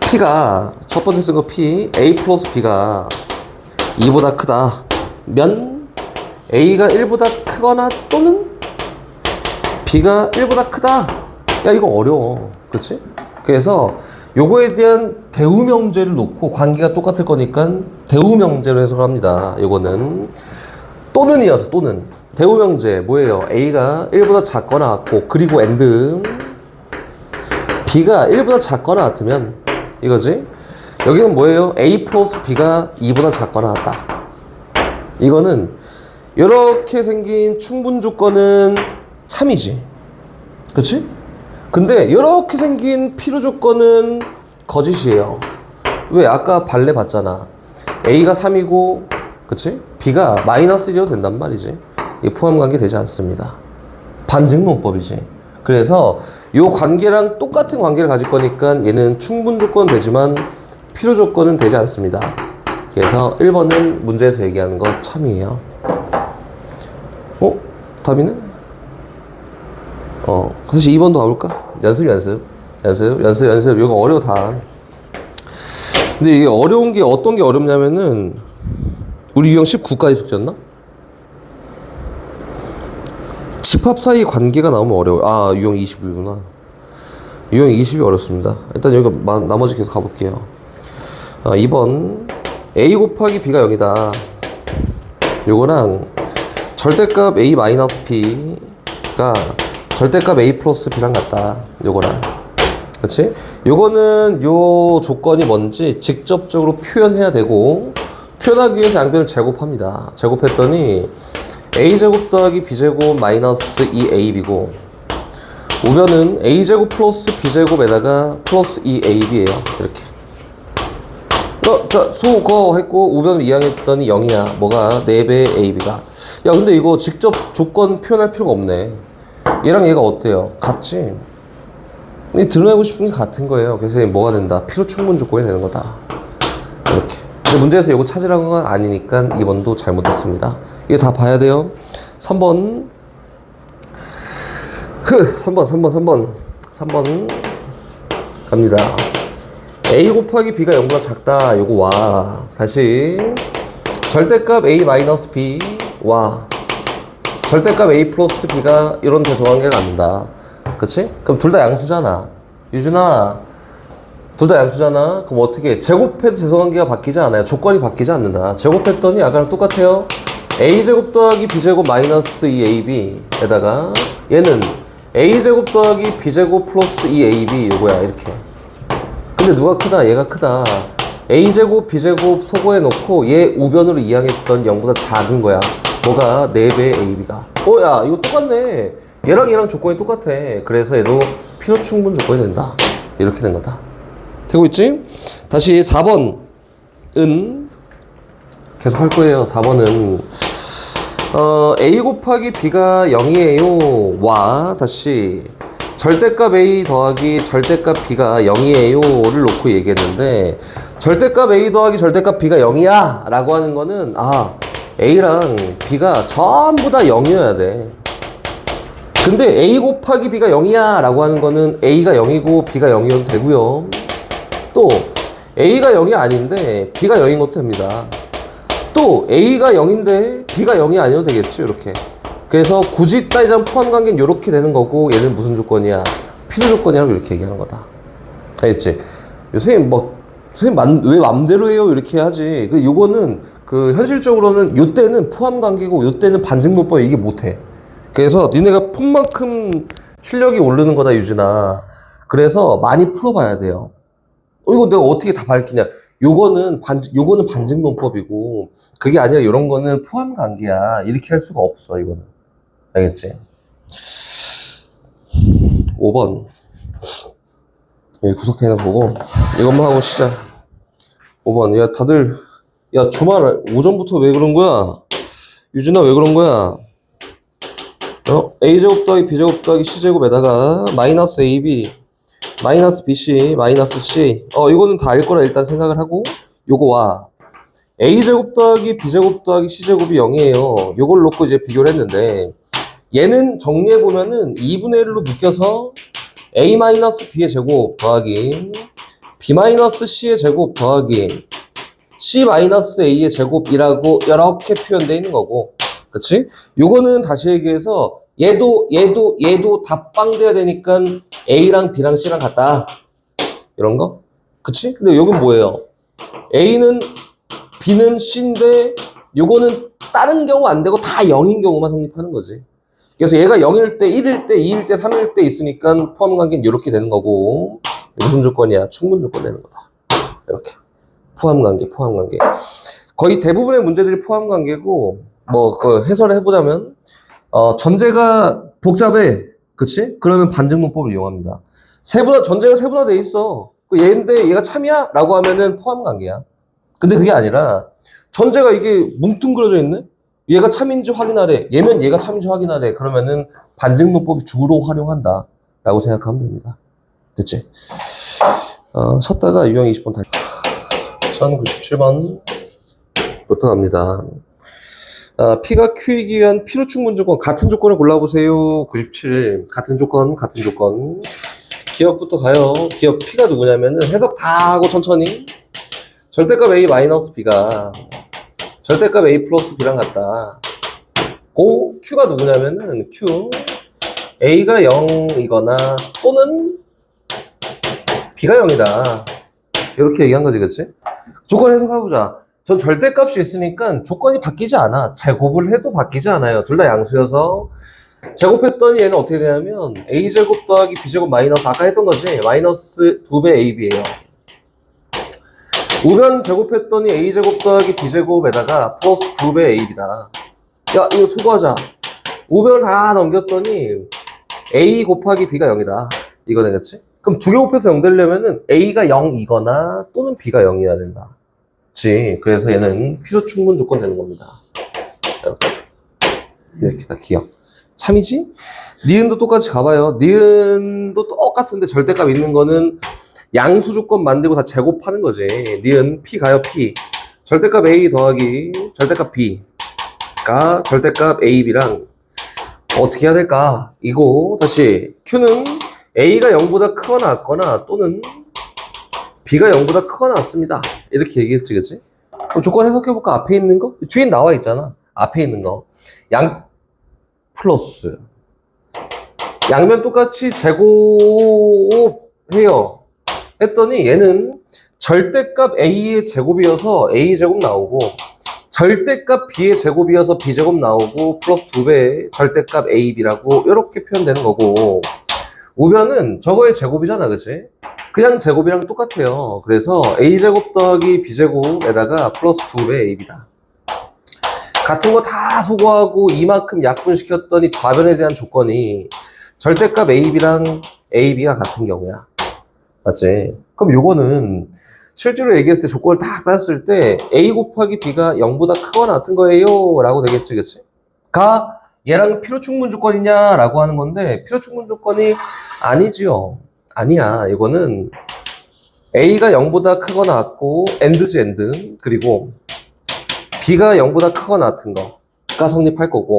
P가 첫 번째 쓴 거 P A 플러스 B가 2보다 크다 면 A가 1보다 크거나 또는 B가 1보다 크다. 야 이거 어려워. 그치? 그래서 요거에 대한 대우명제를 놓고 관계가 똑같을 거니까 대우명제로 해석을 합니다. 요거는 또는이어서 또는 대우명제 뭐예요? A가 1보다 작거나 같고 그리고 and B가 1보다 작거나 같으면 이거지? 여기는 뭐예요? A 플러스 B가 2보다 작거나 같다. 이거는 이렇게 생긴 충분 조건은 참이지. 그치? 근데 이렇게 생긴 필요 조건은 거짓이에요. 왜? 아까 발레 봤잖아. A가 3이고 그치? B가 마이너스 1이어도 된단 말이지. 이 포함관계 되지 않습니다. 반증론법이지. 그래서 이 관계랑 똑같은 관계를 가질 거니까 얘는 충분 조건은 되지만 필요 조건은 되지 않습니다. 그래서 1번은 문제에서 얘기하는 거 참이에요. 답이네? 사실 2번도 가볼까? 연습. 이거 어려워 다. 근데 이게 어려운 게 어떤 게 어렵냐면은 우리 유형 19까지 숙제였나? 집합 사이 관계가 나오면 어려워요. 유형 20이구나. 유형 20이 어렵습니다. 일단 여기 나머지 계속 가볼게요. 2번 A 곱하기 B가 0이다. 요거랑 절대값 A 마이너스 B가 절대값 A 플러스 B랑 같다. 요거랑. 그치? 요거는 요 조건이 뭔지 직접적으로 표현해야 되고, 표현하기 위해서 양변을 제곱합니다. 제곱했더니 A제곱 더하기 B제곱 마이너스 2AB고, 우변은 A제곱 플러스 B제곱에다가 플러스 2AB에요. 이렇게. 수거 했고, 우변을 이항했더니 0이야. 뭐가? 4배 AB가. 야, 근데 이거 직접 조건 표현할 필요가 없네. 얘랑 얘가 어때요? 같지? 드러내고 싶은 게 같은 거예요. 그래서 뭐가 된다? 필요 충분 조건이 되는 거다. 이렇게. 근데 문제에서 이거 찾으라는 건 아니니까 2번도 잘못했습니다. 이거 다 봐야 돼요. 3번. 3번. 갑니다. A 곱하기 B가 0보다 작다. 요거 와. 다시. 절대값 A 마이너스 B. 와. 절대값 A 플러스 B가 이런 대소관계를 갖는다. 그치? 그럼 둘 다 양수잖아. 유준아, 둘 다 양수잖아. 그럼 어떻게 해? 제곱해도 대소관계가 바뀌지 않아요. 조건이 바뀌지 않는다. 제곱했더니 아까랑 똑같아요. A제곱 더하기 B제곱 마이너스 2AB 에다가 얘는 A제곱 더하기 B제곱 플러스 2AB 요거야. 이렇게. 근데 누가 크다? 얘가 크다. A제곱 B제곱 소거해 놓고 얘 우변으로 이항했던 0보다 작은 거야. 뭐가? 4배 AB가. 야, 이거 똑같네. 얘랑 조건이 똑같아. 그래서 얘도 필요 충분 조건이 된다. 이렇게 된 거다. 되고 있지? 다시 4번은 계속 할 거예요. 4번은 A 곱하기 B가 0이에요. 와, 다시. 절대값 A 더하기 절대값 B가 0이에요를 놓고 얘기했는데, 절대값 A 더하기 절대값 B가 0이야! 라고 하는 거는, A랑 B가 전부 다 0이어야 돼. 근데 A 곱하기 B가 0이야! 라고 하는 거는 A가 0이고 B가 0이어도 되고요. 또, A가 0이 아닌데 B가 0인 것도 됩니다. 또 A가 0인데 B가 0이 아니어도 되겠지, 이렇게. 그래서 굳이 따지자면 포함관계는 이렇게 되는 거고, 얘는 무슨 조건이야? 필요 조건이라고 이렇게 얘기하는 거다. 알겠지? 선생님 왜 맘대로 해요? 이렇게 하지. 요거는 현실적으로는 요때는 포함관계고 요때는 반증론법 이게 못해. 그래서 니네가 푼만큼 실력이 오르는 거다, 유진아. 그래서 많이 풀어봐야 돼요. 이거 내가 어떻게 다 밝히냐? 요거는 반증론법이고, 그게 아니라 이런 거는 포함관계야. 이렇게 할 수가 없어, 이거는. 알겠지? 5번. 여기 구석탱이 보고, 이것만 하고 시작. 5번. 야, 다들, 주말, 오전부터 왜 그런 거야? 유진아, 왜 그런 거야? A제곱 더하기 B제곱 더하기 C제곱에다가, 마이너스 AB, 마이너스 BC, 마이너스 C. 이거는 다 알 거라 일단 생각을 하고, 요거와 A제곱 더하기 B제곱 더하기 C제곱이 0이에요. 요걸 놓고 이제 비교를 했는데, 얘는 정리해보면은 2분의 1로 묶여서 A-B의 제곱 더하기 B-C의 제곱 더하기 C-A의 제곱이라고 이렇게 표현되어 있는 거고, 그치? 요거는 다시 얘기해서 얘도 다 빵돼야 되니까 A랑 B랑 C랑 같다. 이런 거? 그치? 근데 여긴 뭐예요? A는 B는 C인데 요거는 다른 경우 안 되고 다 0인 경우만 성립하는 거지. 그래서 얘가 0일 때, 1일 때, 2일 때, 3일 때 있으니까 포함관계는 이렇게 되는 거고, 무슨 조건이야? 충분 조건 되는 거다. 이렇게. 포함관계. 거의 대부분의 문제들이 포함관계고, 해설을 해보자면, 전제가 복잡해. 그치? 그러면 반증론법을 이용합니다. 전제가 세분화돼 있어. 얘인데 얘가 참이야? 라고 하면은 포함관계야. 근데 그게 아니라, 전제가 이게 뭉뚱그려져 있네? 얘가 참인지 확인하래. 얘면 얘가 참인지 확인하래. 그러면은 반증론법이 주로 활용한다. 라고 생각하면 됩니다. 됐지? 쳤다가 유형 20번 다시. 1097번부터 갑니다. P가 Q이기 위한 필요 충분 조건. 같은 조건을 골라보세요. 97. 같은 조건. 기억부터 가요. 기억 P가 누구냐면은 해석 다 하고 천천히. 절대값 A 마이너스 B가 절대값 A 플러스 B랑 같다. Q가 누구냐면은 Q A가 0이거나 또는 B가 0이다. 이렇게 얘기한 거지, 그치? 조건 해석해보자. 전 절대값이 있으니까 조건이 바뀌지 않아. 제곱을 해도 바뀌지 않아요. 둘 다 양수여서 제곱했더니 얘는 어떻게 되냐면 A제곱 더하기 B제곱 마이너스 아까 했던 거지. 마이너스 2배 AB예요. 우변 제곱했더니 A제곱 더하기 B제곱에다가 플러스 2배 AB다. 야, 이거 수거하자. 우변을 다 넘겼더니 A 곱하기 B가 0이다. 이거 되겠지? 그럼 두 개 곱해서 0 되려면은 A가 0이거나 또는 B가 0이어야 된다. 그치? 그래서 얘는 필요 충분 조건 되는 겁니다. 이렇게 다 기억. 참이지? 니은도 똑같이 가봐요. 니은도 똑같은데 절대값 있는 거는 양수 조건 만들고 다 제곱하는 거지. 니은 P 가요, P. 절대값 A 더하기 절대값 B가 절대값 AB랑 어떻게 해야 될까? 이거 다시 Q는 A가 0보다 크거나 같거나 또는 B가 0보다 크거나 같습니다. 이렇게 얘기했지, 그치? 그럼 조건 해석해볼까? 앞에 있는 거? 뒤에 나와 있잖아. 앞에 있는 거. 플러스. 양면 똑같이 제곱해요. 했더니 얘는 절대값 A의 제곱이어서 A제곱 나오고 절대값 B의 제곱이어서 B제곱 나오고 플러스 2배 절대값 AB라고 이렇게 표현되는 거고 우변은 저거의 제곱이잖아, 그치? 그냥 제곱이랑 똑같아요. 그래서 A제곱 더하기 B제곱에다가 플러스 2배 AB다. 같은 거 다 소거하고 이만큼 약분시켰더니 좌변에 대한 조건이 절대값 AB랑 AB가 같은 경우야. 맞지? 그럼 요거는 실제로 얘기했을 때 조건을 딱 따졌을 때 A 곱하기 B가 0보다 크거나 같은 거예요 라고 되겠지, 그치? 얘랑 필요 충분 조건이냐라고 하는 건데 필요 충분 조건이 아니지요. 아니야. 이거는 A가 0보다 크거나 같고 AND지 AND 그리고 B가 0보다 크거나 같은 거가 성립할 거고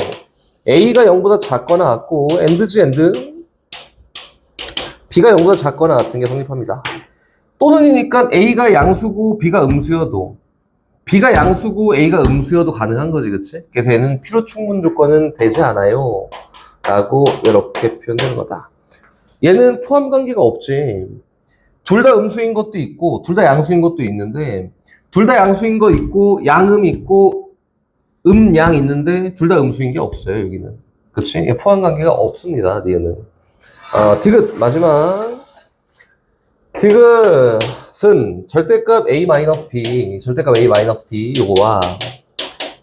A가 0보다 작거나 같고 AND지 AND B가 0보다 작거나 같은 게 성립합니다. 또는이니까 A가 양수고 B가 음수여도 B가 양수고 A가 음수여도 가능한 거지, 그치? 그래서 얘는 필요 충분 조건은 되지 않아요 라고 이렇게 표현되는 거다. 얘는 포함 관계가 없지. 둘 다 음수인 것도 있고 둘 다 양수인 것도 있는데 둘 다 양수인 거 있고 양음 있고 양 있는데 둘 다 음수인 게 없어요, 여기는. 그치? 포함 관계가 없습니다, 얘는. 디귿 마지막. 디귿은 절대값 A-B, 절대값 A-B 요거와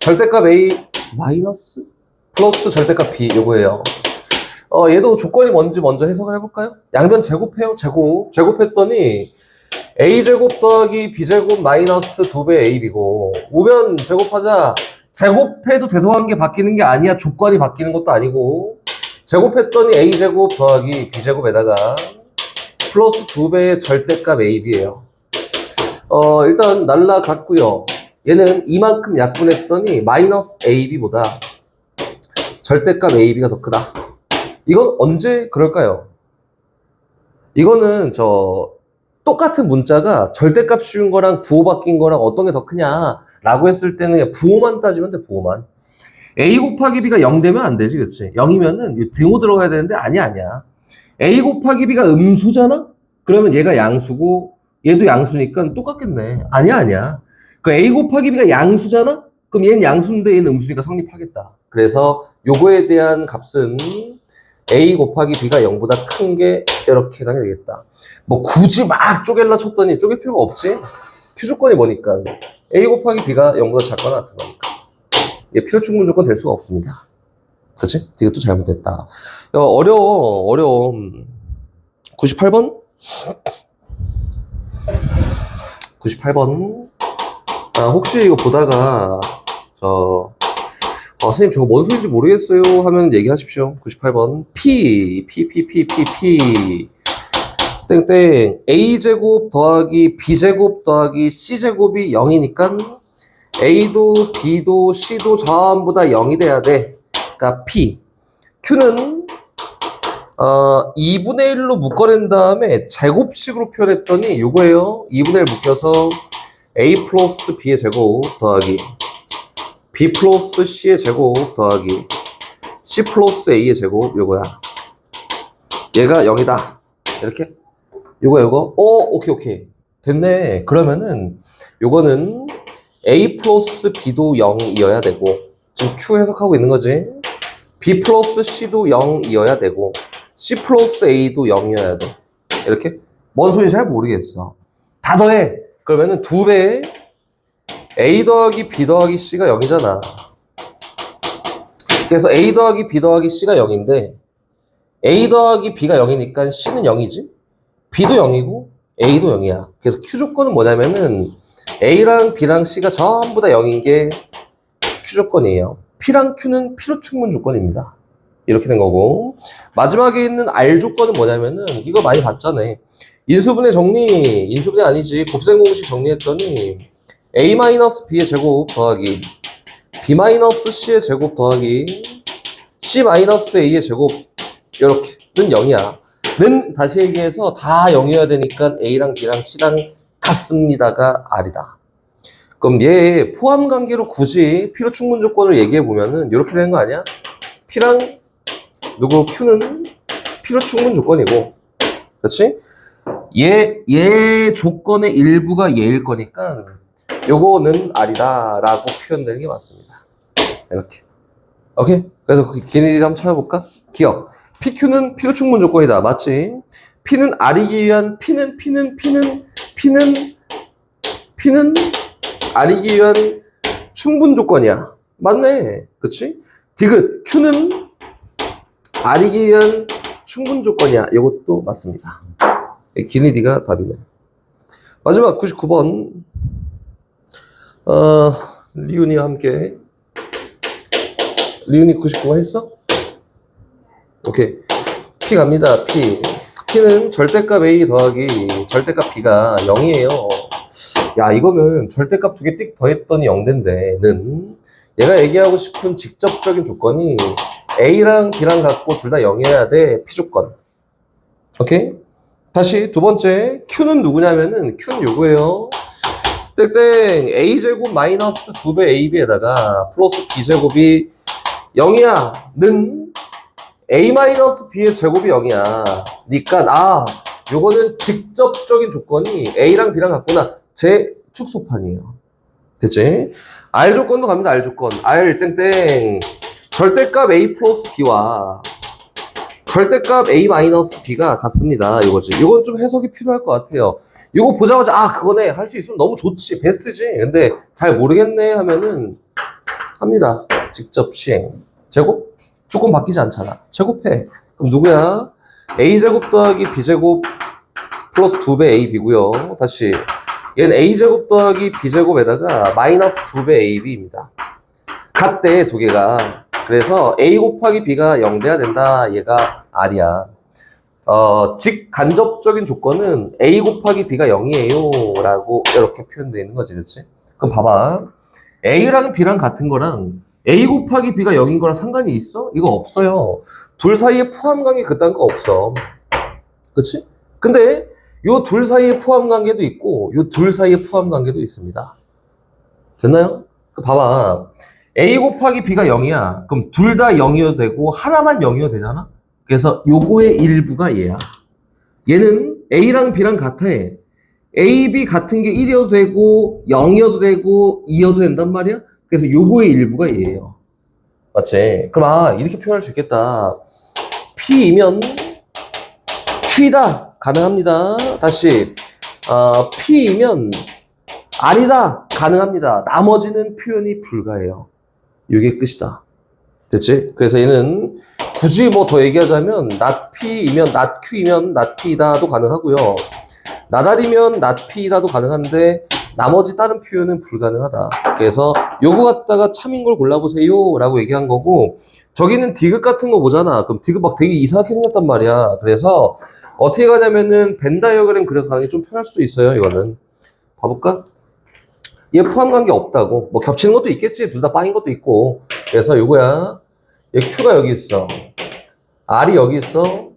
절대값 A- 플러스 절대값 B 요거예요. 얘도 조건이 뭔지 먼저 해석을 해볼까요? 양변 제곱해요, 제곱했더니 A제곱 더하기 B제곱 마이너스 2배 AB고 우변 제곱하자. 제곱해도 대소한 게 바뀌는 게 아니야. 조건이 바뀌는 것도 아니고 제곱했더니 A제곱 더하기 B제곱에다가 플러스 2배의 절대값 AB예요. 일단 날라갔고요. 얘는 이만큼 약분했더니 마이너스 AB보다 절대값 AB가 더 크다. 이건 언제 그럴까요? 이거는 똑같은 문자가 절대값 씌운 거랑 부호 바뀐 거랑 어떤 게 더 크냐라고 했을 때는 그냥 부호만 따지면 돼, 부호만. A 곱하기 B가 0 되면 안 되지, 그치? 0이면은 등호 들어가야 되는데 아니야. A 곱하기 B가 음수잖아? 그러면 얘가 양수고 얘도 양수니까 똑같겠네. 아니야. 그 A 곱하기 B가 양수잖아? 그럼 얘는 양수인데 얘는 음수니까 성립하겠다. 그래서 요거에 대한 값은 A 곱하기 B가 0보다 큰 게 이렇게 가게 되겠다. 뭐 굳이 막 쪼갤라 쳤더니 쪼갤 필요가 없지? Q조건이 뭐니까 A 곱하기 B가 0보다 작거나 같은 거니까 얘 필요 충분 조건 될 수가 없습니다. 그치? 이것도 잘못됐다. 어려워. 98번? 98번. 혹시 이거 보다가, 선생님 저거 뭔 소리인지 모르겠어요 하면 얘기하십시오. 98번. P. 땡땡. A제곱 더하기 B제곱 더하기 C제곱이 0이니까 A도 B도 C도 전부 다 0이 돼야 돼. 그러니까 P. Q는 2분의 1로 묶어낸 다음에 제곱식으로 표현했더니 요거예요. 2분의 1 묶여서 A 플러스 B의 제곱 더하기 B 플러스 C의 제곱 더하기 C 플러스 A의 제곱 요거야. 얘가 0이다. 이렇게. 요거. 오케이. 됐네. 그러면은 요거는 A 플러스 B도 0이어야 되고 지금 Q 해석하고 있는 거지. B 플러스 C도 0이어야 되고 C 플러스 A도 0이어야 돼. 이렇게? 뭔 소리인지 잘 모르겠어. 다 더해. 그러면은 2배 A 더하기 B 더하기 C가 0이잖아. 그래서 A 더하기 B 더하기 C가 0인데 A 더하기 B가 0이니까 C는 0이지. B도 0이고 A도 0이야. 그래서 Q 조건은 뭐냐면은 A랑 B랑 C가 전부 다 0인 게 Q 조건이에요. P랑 Q는 필요 충분 조건입니다. 이렇게 된 거고 마지막에 있는 R 조건은 뭐냐면은 이거 많이 봤잖아. 인수분해 인수분해 아니지. 곱셈 공식 정리했더니 A-B의 제곱 더하기 B-C의 제곱 더하기 C-A의 제곱 이렇게는 0이야. 는 다시 얘기해서 다 0이어야 되니까 A랑 B랑 C랑 같습니다가 R이다. 그럼 얘 포함 관계로 굳이 필요 충분 조건을 얘기해 보면은 이렇게 되는 거 아니야? P랑 Q는 필요 충분 조건이고, 그렇지? 얘 조건의 일부가 얘일 거니까 요거는 R이다라고 표현되는 게 맞습니다. 이렇게. 오케이? 그래서 걔네들이 한번 찾아볼까? 기억. PQ는 필요 충분 조건이다. 맞지? P는 R이기 위한 P는 R이기 위한 충분 조건이야. 맞네. 그치? 디귿. Q는 R이기 위한 충분 조건이야. 이것도 맞습니다. 기니디가 답이네. 마지막 99번. 리운이와 함께 리은이 99가 했어? 오케이. P 갑니다. P는 절대값 A 더하기 절대값 B가 0이에요. 야, 이거는 절대값 두 개 띡 더했더니 0된대는 얘가 얘기하고 싶은 직접적인 조건이 A랑 B랑 같고 둘 다 0이어야 돼. P 조건. 오케이? 다시 두 번째 Q는 누구냐면은 Q는 요거예요. 땡땡 A제곱 마이너스 2배 AB에다가 플러스 B제곱이 0이야 는 A 마이너스 B의 제곱이 0이야. 니까 요거는 직접적인 조건이 A랑 B랑 같구나. 제 축소판이에요. 됐지? R 조건도 갑니다. R 조건. R 땡땡 절대값 A 플러스 B와 절대값 A 마이너스 B가 같습니다. 이거지. 이건 좀 해석이 필요할 것 같아요. 이거 보자마자 그거네 할 수 있으면 너무 좋지. 베스트지. 근데 잘 모르겠네 하면은 합니다. 직접 시행. 제곱? 조건 바뀌지 않잖아. 제곱해. 그럼 누구야? A제곱 더하기 B제곱 플러스 2배 AB고요. 다시 얘는 A제곱 더하기 B제곱에다가 마이너스 2배 AB입니다. 같대 두 개가. 그래서 A 곱하기 B가 0 돼야 된다. 얘가 R이야. 직간접적인 조건은 A 곱하기 B가 0이에요 라고 이렇게 표현되어 있는 거지. 그치? 그럼 봐봐. A랑 B랑 같은 거랑 A 곱하기 B가 0인 거랑 상관이 있어? 이거 없어요. 둘 사이에 포함관계 그딴 거 없어. 그치? 근데 요 둘 사이에 포함관계도 있고 요 둘 사이에 포함관계도 있습니다. 됐나요? 봐봐. A 곱하기 B가 0이야. 그럼 둘 다 0이어도 되고 하나만 0이어도 되잖아? 그래서 요거의 일부가 얘야. 얘는 A랑 B랑 같아. A, B 같은 게 1이어도 되고 0이어도 되고 2여도 된단 말이야? 그래서 요거의 일부가 얘예요. 맞지? 그럼 이렇게 표현할 수 있겠다. P이면 Q이다. 가능합니다. 다시 P이면 R이다. 가능합니다. 나머지는 표현이 불가해요. 이게 끝이다. 됐지? 그래서 얘는 굳이 뭐 더 얘기하자면 not P이면 not Q이면 not P이다도 가능하고요. not R이면 not P이다도 가능한데 나머지 다른 표현은 불가능하다. 그래서 요거 갖다가 참인 걸 골라보세요 라고 얘기한 거고 저기는 디귿 같은 거 보잖아. 그럼 디귿 막 되게 이상하게 생겼단 말이야. 그래서 어떻게 가냐면은 벤 다이어그램 그려서 가는 게 좀 편할 수도 있어요. 이거는 봐볼까? 얘 포함관계 없다고. 뭐 겹치는 것도 있겠지. 둘 다 빵인 것도 있고. 그래서 요거야. 얘 Q가 여기 있어. R이 여기 있어.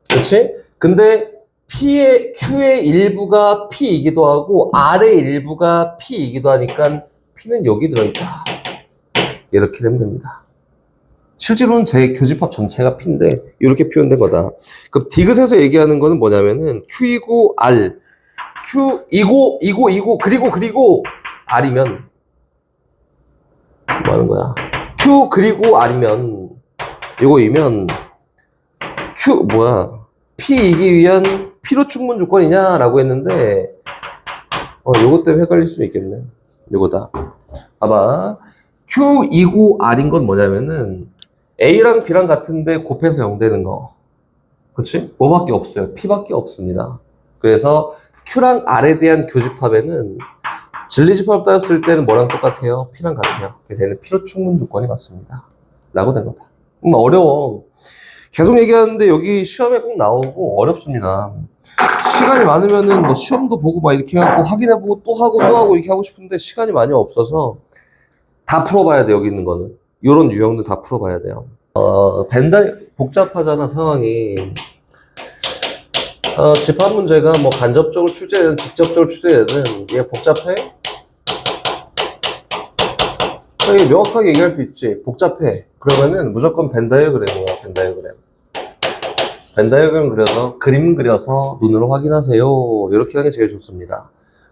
그렇지? 근데 Q의 일부가 P이기도 하고 R의 일부가 P이기도 하니까 P는 여기 들어있다. 이렇게 되면 됩니다. 실제로는 제 교집합 전체가 P인데 이렇게 표현된 거다. 그럼 디귿에서 얘기하는 거는 뭐냐면은 Q이고 R Q이고 그리고 R이면 뭐 하는 거야? Q 그리고 R이면 이거이면 P이기 위한 필요 충분 조건이냐라고 했는데 요거 때문에 헷갈릴 수 있겠네. 요거다. 봐봐. Q이고 R인 건 뭐냐면은 A랑 B랑 같은데 곱해서 0 되는 거. 그치? 뭐밖에 없어요. P밖에 없습니다. 그래서 Q랑 R에 대한 교집합에는 진리집합 따졌을 때는 뭐랑 똑같아요? P랑 같아요. 그래서 얘는 필요 충분 조건이 맞습니다. 라고 된 거다. 어려워. 계속 얘기하는데 여기 시험에 꼭 나오고 어렵습니다. 시간이 많으면은 뭐 시험도 보고 막 이렇게 하고 확인해보고 또 하고 이렇게 하고 싶은데 시간이 많이 없어서 다 풀어봐야 돼. 여기 있는 거는. 요런 유형들 다 풀어봐야 돼요. 복잡하잖아 상황이. 집합 문제가 뭐 간접적으로 출제되든 직접적으로 출제되든 얘 복잡해? 이게 명확하게 얘기할 수 있지. 복잡해. 그러면은 무조건 벤 다이어그램이야. 벤 다이어그램. 벤 다이어그램 그려서 그림 그려서 눈으로 확인하세요. 이렇게 하는 게 제일 좋습니다.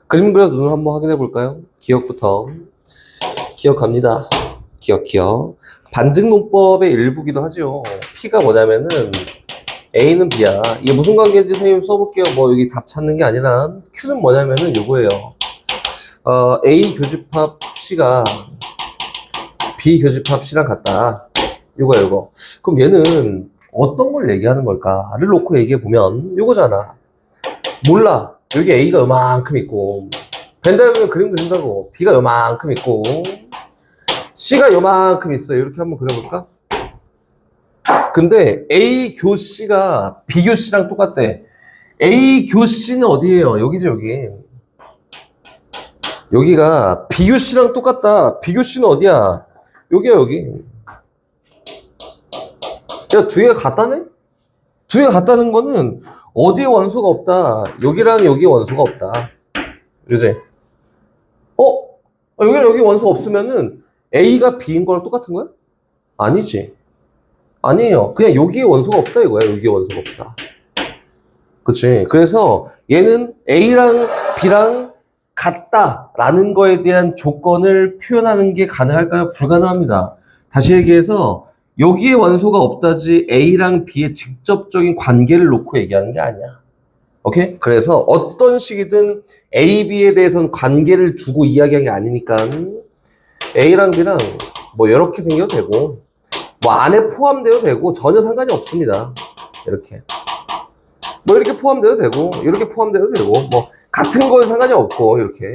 그림 그려서 눈으로 한번 확인해 볼까요? 기억부터. 기억합니다. 기억. 반증론법의 일부기도 하죠. P가 뭐냐면은 A는 B야. 이게 무슨 관계인지 선생님 써볼게요. 뭐 여기 답 찾는 게 아니라 Q는 뭐냐면은 요거예요. A 교집합 C가 B 교집합 C랑 같다. 요거. 그럼 얘는 어떤 걸 얘기하는 걸까를 놓고 얘기해 보면 요거잖아. 몰라. 여기 A가 요만큼 있고 벤 다이어그램 그림 그린다고 B가 요만큼 있고 C가 요만큼 있어요. 이렇게 한번 그려볼까? 근데 A 교 C가 B 교 C랑 똑같대. A 교 C는 어디예요? 여기죠, 여기. 여기가 B 교 C랑 똑같다. B 교 C는 어디야? 여기야, 여기. 야, 두 개가 같다네? 두 개가 같다는 거는 어디에 원소가 없다. 여기랑 여기에 원소가 없다. 그지? 여기랑 여기 원소 없으면은 A가 B인 거랑 똑같은 거야? 아니지. 아니에요. 그냥 여기에 원소가 없다 이거야. 여기에 원소가 없다. 그치? 그래서 얘는 A랑 B랑 같다라는 거에 대한 조건을 표현하는 게 가능할까요? 불가능합니다. 다시 얘기해서 여기에 원소가 없다지 A랑 B의 직접적인 관계를 놓고 얘기하는 게 아니야. 오케이? 그래서 어떤 식이든 A, B에 대해서는 관계를 두고 이야기하는 게 아니니까 A랑 B랑 뭐 이렇게 생겨도 되고 뭐 안에 포함되어도 되고 전혀 상관이 없습니다. 이렇게 뭐 이렇게 포함돼도 되고 이렇게 포함돼도 되고 뭐 같은 거에 상관이 없고 이렇게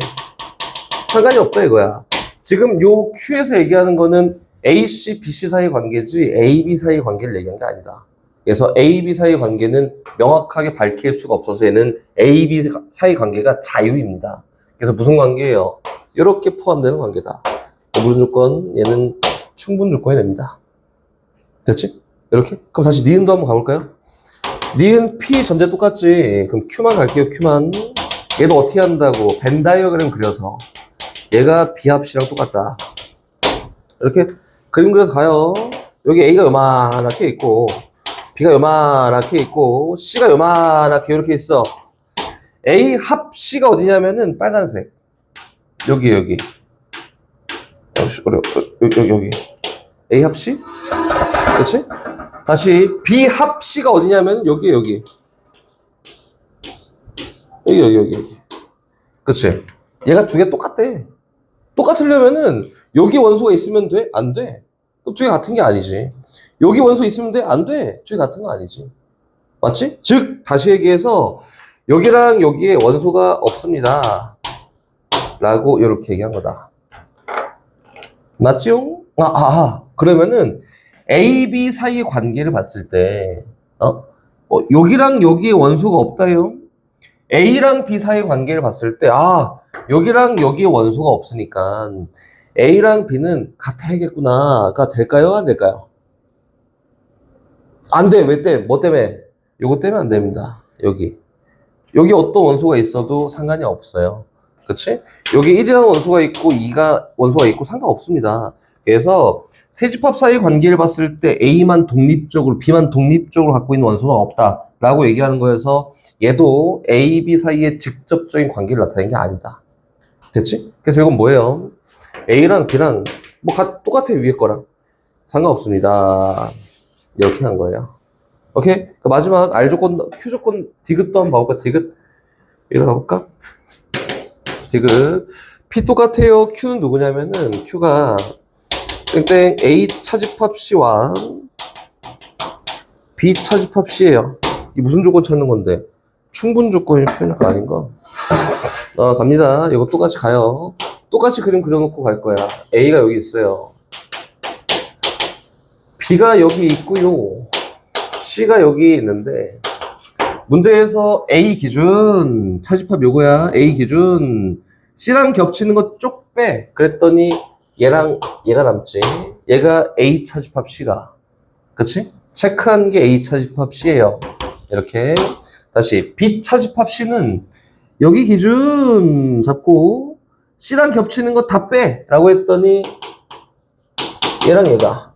상관이 없다 이거야. 지금 요 Q에서 얘기하는 거는 AC, BC 사이 관계지 AB 사이 관계를 얘기한 게 아니다. 그래서 AB 사이 관계는 명확하게 밝힐 수가 없어서 얘는 AB 사이 관계가 자유입니다. 그래서 무슨 관계예요? 이렇게 포함되는 관계다. 무슨 조건? 얘는 충분 조건이 됩니다. 됐지? 이렇게? 그럼 다시 니은도 한번 가볼까요? 니은 P 전제 똑같지? 그럼 Q만 갈게요, Q만. 얘도 어떻게 한다고? 벤 다이어그램 그려서. 얘가 B합씨랑 똑같다. 이렇게 그림 그려서 가요. 여기 A가 요만하게 있고, B가 요만하게 있고, C가 요만하게 이렇게 있어. A 합 C가 어디냐면은 빨간색. 여기. 어려워. 여기. A 합 C? 그렇지? 다시 B 합 C가 어디냐면 여기. 여기. 그치? 얘가 두 개 똑같대. 똑같으려면은 여기 원소가 있으면 돼? 안 돼. 두 개 같은 게 아니지. 여기 원소 있으면 돼? 안 돼. 두 개 같은 거 아니지. 맞지? 즉 다시 얘기해서 여기랑 여기에 원소가 없습니다. 라고 이렇게 얘기한 거다. 맞지요? 그러면은 A, B 사이의 관계를 봤을 때 여기랑 여기에 원소가 없다요. A랑 B 사이의 관계를 봤을 때 여기랑 여기에 원소가 없으니까 A랑 B는 같아야겠구나가 될까요? 안 될까요? 안 돼. 뭐 때문에? 요거 때문에 안 됩니다. 여기 어떤 원소가 있어도 상관이 없어요. 그치? 여기 1이라는 원소가 있고 2가 원소가 있고 상관없습니다. 그래서 세집합 사이의 관계를 봤을 때 A만 독립적으로 B만 독립적으로 갖고 있는 원소가 없다라고 얘기하는 거여서 얘도 A, B 사이의 직접적인 관계를 나타내는 게 아니다. 됐지? 그래서 이건 뭐예요? A랑 B랑 뭐 똑같아요. 위에 거랑 상관없습니다. 이렇게 한 거예요. 오케이? 그 마지막 R 조건, Q 조건 디귿도 한번 봐볼까? 디귿 여기다 가볼까? 디귿 P 똑같아요. Q는 누구냐면은 Q가 땡땡 A 차집합 C와 B 차집합 C예요. 이 무슨 조건 찾는 건데? 충분 조건이 표현할 거 아닌가? 갑니다. 이거 똑같이 가요. 똑같이 그림 그려놓고 갈 거야. A가 여기 있어요. B가 여기 있고요. C가 여기 있는데 문제에서 A 기준 차집합 요거야. A 기준 C랑 겹치는 거 쪽 빼. 그랬더니 얘랑 얘가 남지. 얘가 A 차집합 C가. 그치? 체크한 게 A 차집합 C예요. 이렇게. 다시 B 차집합 C는 여기 기준 잡고 C랑 겹치는 거 다 빼. 라고 했더니 얘랑 얘가.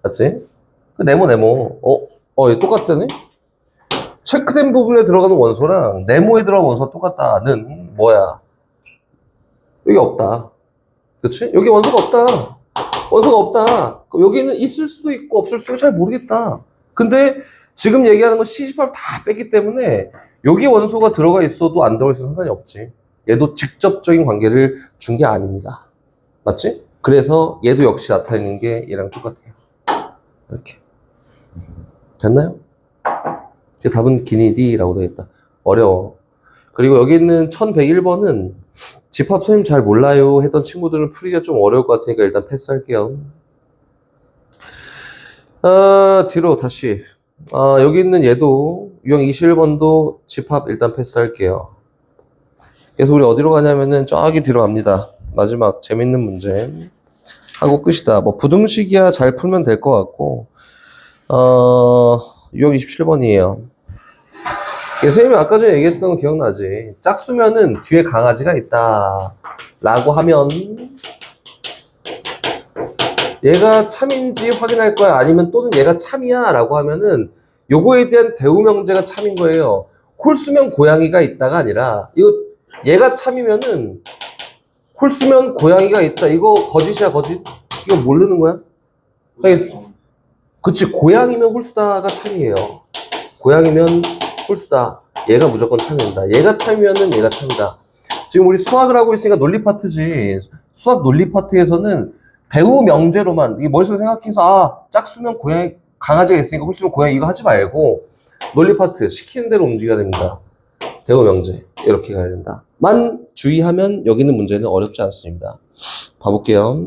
맞지? 네모. 얘 똑같다네? 체크된 부분에 들어가는 원소랑 네모에 들어가는 원소가 똑같다는 뭐야? 여기 없다. 그치? 여기 원소가 없다. 원소가 없다. 여기는 있을 수도 있고 없을 수도 잘 모르겠다. 근데 지금 얘기하는 건 C집합을 다 뺐기 때문에 여기 원소가 들어가 있어도 안 들어가 있어도 상관이 없지. 얘도 직접적인 관계를 준 게 아닙니다. 맞지? 그래서 얘도 역시 나타내는 게 얘랑 똑같아요. 이렇게. 됐나요? 제 답은 기니디라고 되겠다. 어려워. 그리고 여기 있는 1101번은 집합 선생님 잘 몰라요 했던 친구들은 풀기가 좀 어려울 것 같으니까 일단 패스할게요. 뒤로 다시. 여기 있는 얘도 유형 21번도 집합 일단 패스할게요. 그래서 우리 어디로 가냐면은 저기 뒤로 갑니다. 마지막 재밌는 문제 하고 끝이다. 뭐 부등식이야 잘 풀면 될 것 같고 유형 27번이에요. 선생님이 아까 전에 얘기했던 거 기억나지? 짝수면은 뒤에 강아지가 있다 라고 하면 얘가 참인지 확인할 거야 아니면 또는 얘가 참이야 라고 하면은 요거에 대한 대우명제가 참인 거예요. 홀수면 고양이가 있다가 아니라 이거 얘가 참이면은 홀수면 고양이가 있다. 이거 거짓이야 거짓? 이거 모르는 거야? 그치, 고양이면 홀수다가 참이에요. 고양이면 홀수다. 얘가 무조건 참인다. 얘가 참이면은 얘가 참이다. 지금 우리 수학을 하고 있으니까 논리 파트지. 수학 논리 파트에서는 대우 명제로만 이 머릿속에 생각해서 짝수면 고양이 강아지가 있으니까 홀수면 고양이 이거 하지 말고 논리 파트 시키는 대로 움직여야 됩니다. 대우 명제 이렇게 가야 된다. 만 주의하면 여기 있는 문제는 어렵지 않습니다. 봐볼게요.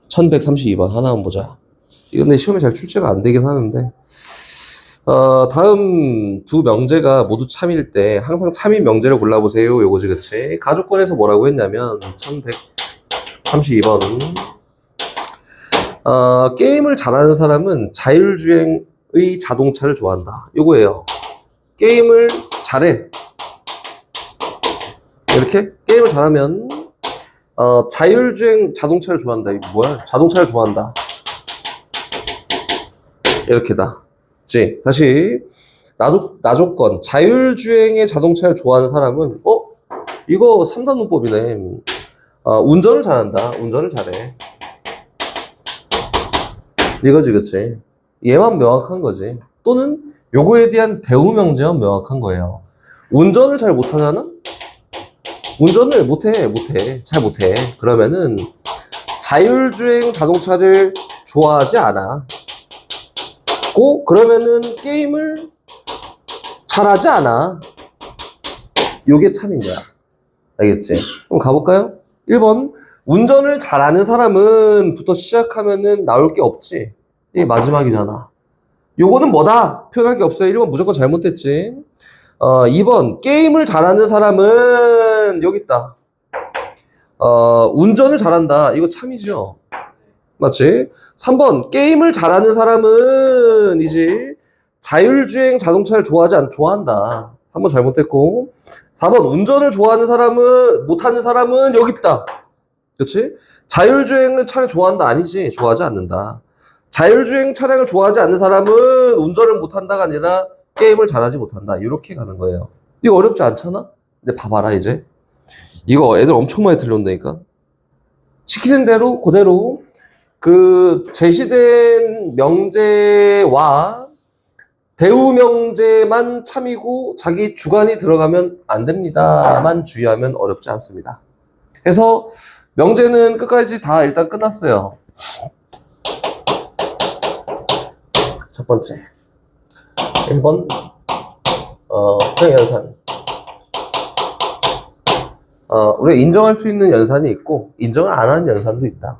1132번 하나 한번 보자. 이건 내 시험에 잘 출제가 안 되긴 하는데 다음 두 명제가 모두 참일 때 항상 참인 명제를 골라보세요. 요거지 그치? 가족권에서 뭐라고 했냐면 1132번 게임을 잘하는 사람은 자율주행의 자동차를 좋아한다. 요거예요. 게임을 잘해. 이렇게 게임을 잘하면 자율주행 자동차를 좋아한다. 이거 뭐야? 자동차를 좋아한다. 이렇게다. 그치? 다시 나조건 자율주행의 자동차를 좋아하는 사람은 이거 3단 문법이네. 운전을 잘한다. 운전을 잘해. 이거지 그치? 얘만 명확한 거지. 또는 요거에 대한 대우 명제만 명확한 거예요. 운전을 잘 못하잖아? 운전을 못해. 잘 못해. 그러면은 자율주행 자동차를 좋아하지 않아. 그러면은 게임을 잘하지 않아. 요게 참인 거야. 알겠지? 그럼 가볼까요? 1번 운전을 잘하는 사람은 부터 시작하면은 나올 게 없지. 이게 마지막이잖아. 요거는 뭐다? 표현할 게 없어요. 1번 무조건 잘못됐지. 2번 게임을 잘하는 사람은 여기 있다. 운전을 잘한다. 이거 참이죠. 맞지? 3번 게임을 잘하는 사람은 이제 자율주행 자동차를 좋아한다. 3번 잘못됐고 4번 운전을 좋아하는 사람은 못하는 사람은 여기 있다. 그렇지? 자율주행을 차를 좋아한다 아니지. 좋아하지 않는다. 자율주행 차량을 좋아하지 않는 사람은 운전을 못한다가 아니라 게임을 잘하지 못한다. 이렇게 가는 거예요. 이거 어렵지 않잖아? 근데 봐봐라 이제 이거 애들 엄청 많이 들려온다니까. 시키는 대로 그대로 그 제시된 명제와 대우 명제만 참이고 자기 주관이 들어가면 안 됩니다만 주의하면 어렵지 않습니다. 그래서 명제는 끝까지 다 일단 끝났어요. 첫 번째 1번 평연산. 우리가 인정할 수 있는 연산이 있고 인정을 안 하는 연산도 있다.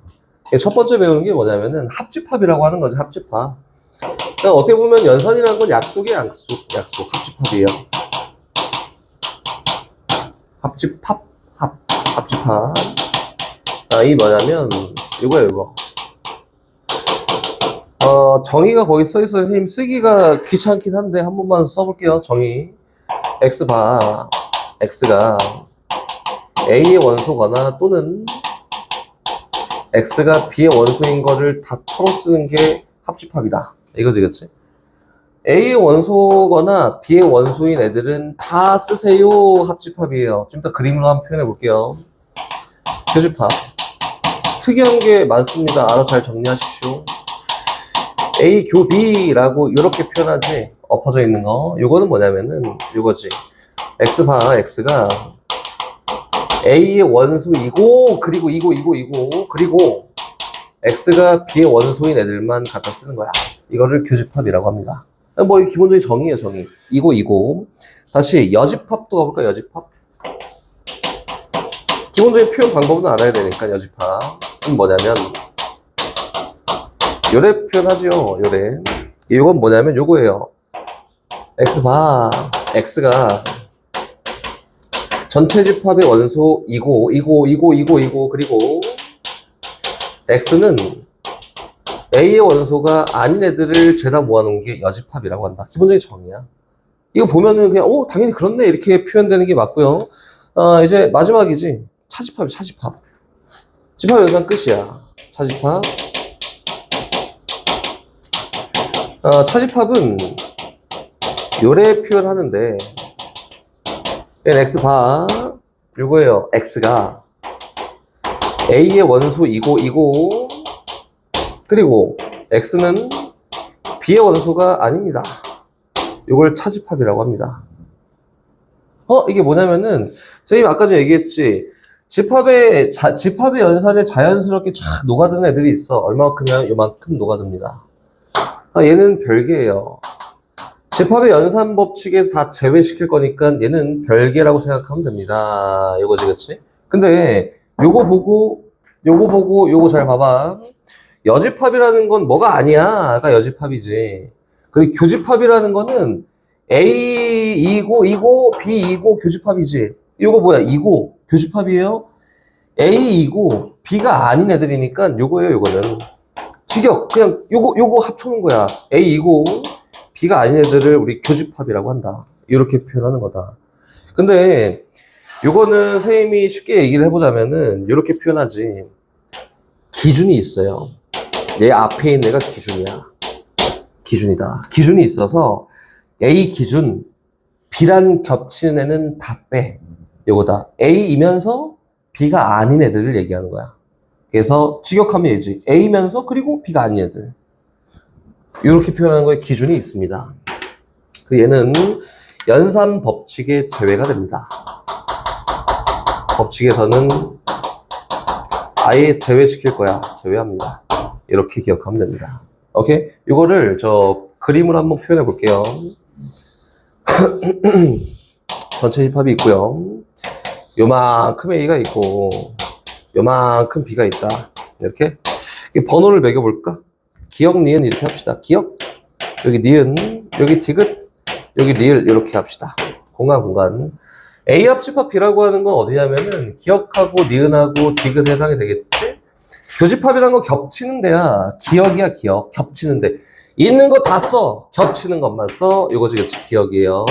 첫 번째 배우는 게 뭐냐면은 합집합이라고 하는 거죠. 합집합. 그러니까 어떻게 보면 연산이라는 건 약속이에요. 약속 합집합이에요. 합집합 이 뭐냐면 이거예요. 이거 정의가 거기 써있어요. 선생님 쓰기가 귀찮긴 한데 한 번만 써볼게요. 정의 x가 a의 원소거나 또는 x가 b의 원소인 거를 다 처로 쓰는 게 합집합이다. 이거지 그치? a의 원소거나 b의 원소인 애들은 다 쓰세요. 합집합이에요. 좀 이따 그림으로 한번 표현해 볼게요. 교집합 특이한 게 많습니다. 알아서 잘 정리하십시오. A 교 B라고 이렇게 표현하지. 엎어져 있는 거. 요거는 뭐냐면은 요거지. x가 A의 원소이고 그리고 그리고 X가 B의 원소인 애들만 갖다 쓰는 거야. 이거를 교집합이라고 합니다. 뭐 기본적인 정의예요. 정의. 이고 다시 여집합도 가볼까? 여집합. 기본적인 표현 방법은 알아야 되니까 여집합은 뭐냐면 요래 표현하지요. 요래. 이건 뭐냐면 요거예요. x 봐. x가 전체 집합의 원소 이고 그리고 x는 a의 원소가 아닌 애들을 죄다 모아놓은 게 여집합이라고 한다. 기본적인 정의야. 이거 보면은 그냥 당연히 그렇네 이렇게 표현되는 게 맞고요. 이제 마지막이지. 차집합이 차집합. 집합 연산 끝이야. 차집합. 차집합은 요래 표현하는데 x 봐. 요거예요. x가 a의 원소 이고 그리고 x는 b의 원소가 아닙니다. 요걸 차집합이라고 합니다. 이게 뭐냐면은 선생님 아까 전에 얘기했지. 집합의 연산에 자연스럽게 쫙 녹아드는 애들이 있어. 얼마만큼이면 요만큼 녹아듭니다. 얘는 별개예요. 집합의 연산 법칙에서 다 제외시킬 거니까 얘는 별개라고 생각하면 됩니다. 요거지, 그치? 근데 요거 보고 요거 잘 봐봐. 여집합이라는 건 뭐가 아니야가 여집합이지. 그리고 교집합이라는 거는 A 이고 B 이고 교집합이지. 요거 뭐야? 이고 교집합이에요. A 이고 B가 아닌 애들이니까 요거예요. 요거는 직역 그냥 요거 합쳐놓은 거야. A 이고 B가 아닌 애들을 우리 교집합이라고 한다. 이렇게 표현하는 거다. 근데 요거는 선생님이 쉽게 얘기를 해보자면은 이렇게 표현하지. 기준이 있어요. 얘 앞에 있는 애가 기준이야. 기준이다. 기준이 있어서 A 기준, B랑 겹치는 애는 다 빼. 요거다. A이면서 B가 아닌 애들을 얘기하는 거야. 그래서 직역하면 얘지. A면서 그리고 B가 아닌 애들. 이렇게 표현하는 거에 기준이 있습니다. 얘는 연산 법칙의 제외가 됩니다. 법칙에서는 아예 제외시킬 거야. 제외합니다. 이렇게 기억하면 됩니다. 오케이? 이거를 그림으로 한번 표현해 볼게요. 전체 집합이 있고요. 요만큼 A가 있고 요만큼 B가 있다. 이렇게 번호를 매겨볼까? 기역, 니은 이렇게 합시다. 기역, 여기 니은, 여기 디귿, 여기 리을 이렇게 합시다. 공간. A합 집합 B라고 하는 건 어디냐면은 기역하고 니은하고 디귿에 해당이 되겠지? 교집합이라는 거 겹치는 데야. 기역이야, 기역. 겹치는 데. 있는 거 다 써. 겹치는 것만 써. 요거지, 그치? 기역이에요.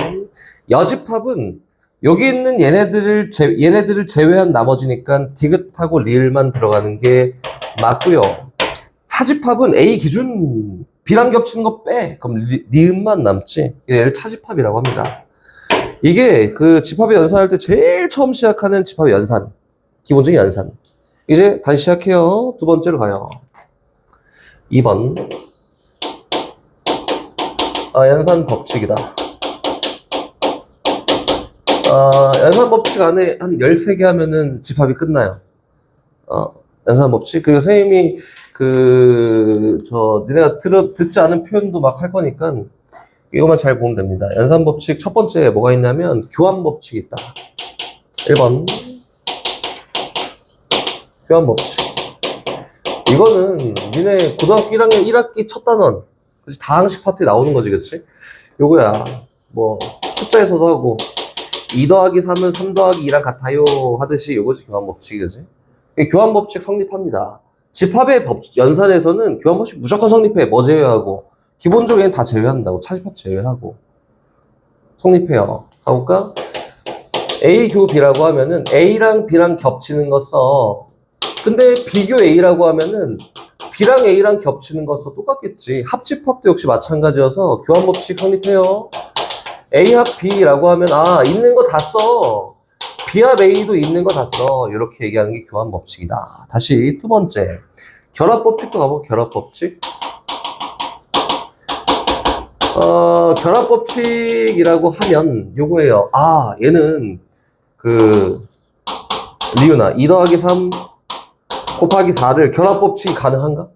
여집합은 여기 있는 얘네들을 제외한 나머지니까 디귿하고 리을만 들어가는 게 맞고요. 차집합은 A 기준 B랑 겹치는 거 빼. 그럼 니은만 남지. 얘를 차집합이라고 합니다. 이게 그 집합의 연산할 때 제일 처음 시작하는 집합의 연산. 기본적인 연산. 이제 다시 시작해요. 두 번째로 가요. 2번. 연산 법칙이다. 연산 법칙 안에 한 13개 하면은 집합이 끝나요. 연산 법칙. 그리고 선생님이 니네가 듣지 않은 표현도 막 할 거니까 이것만 잘 보면 됩니다. 연산 법칙 첫 번째 뭐가 있냐면 교환 법칙이 있다. 1번. 교환 법칙. 이거는 니네 고등학교 1학년 1학기 첫 단원. 그치? 다항식 파트에 나오는 거지, 그치? 요거야. 뭐, 숫자에서도 하고, 2 더하기 3은 3 더하기 2랑 같아요. 하듯이 요거지, 교환 법칙이, 그치? 교환 법칙 성립합니다. 집합의 연산에서는 교환 법칙 무조건 성립해. 뭐 제외하고. 기본적으로 다 제외한다고. 차집합 제외하고. 성립해요. 가볼까? A 교 B라고 하면은 A랑 B랑 겹치는 거 써. 근데 비교 A라고 하면은 B랑 A랑 겹치는 거 써. 똑같겠지. 합집합도 역시 마찬가지여서 교환 법칙 성립해요. A 합 B라고 하면 있는 거 다 써. B 합 A도 있는 거 다 써. 이렇게 얘기하는 게 교환 법칙이다. 다시 두 번째. 결합 법칙도 가볼까? 결합 법칙. 결합 법칙이라고 하면 요거예요. 얘는 리은아 2 더하기 3 곱하기 4를 결합 법칙이 가능한가?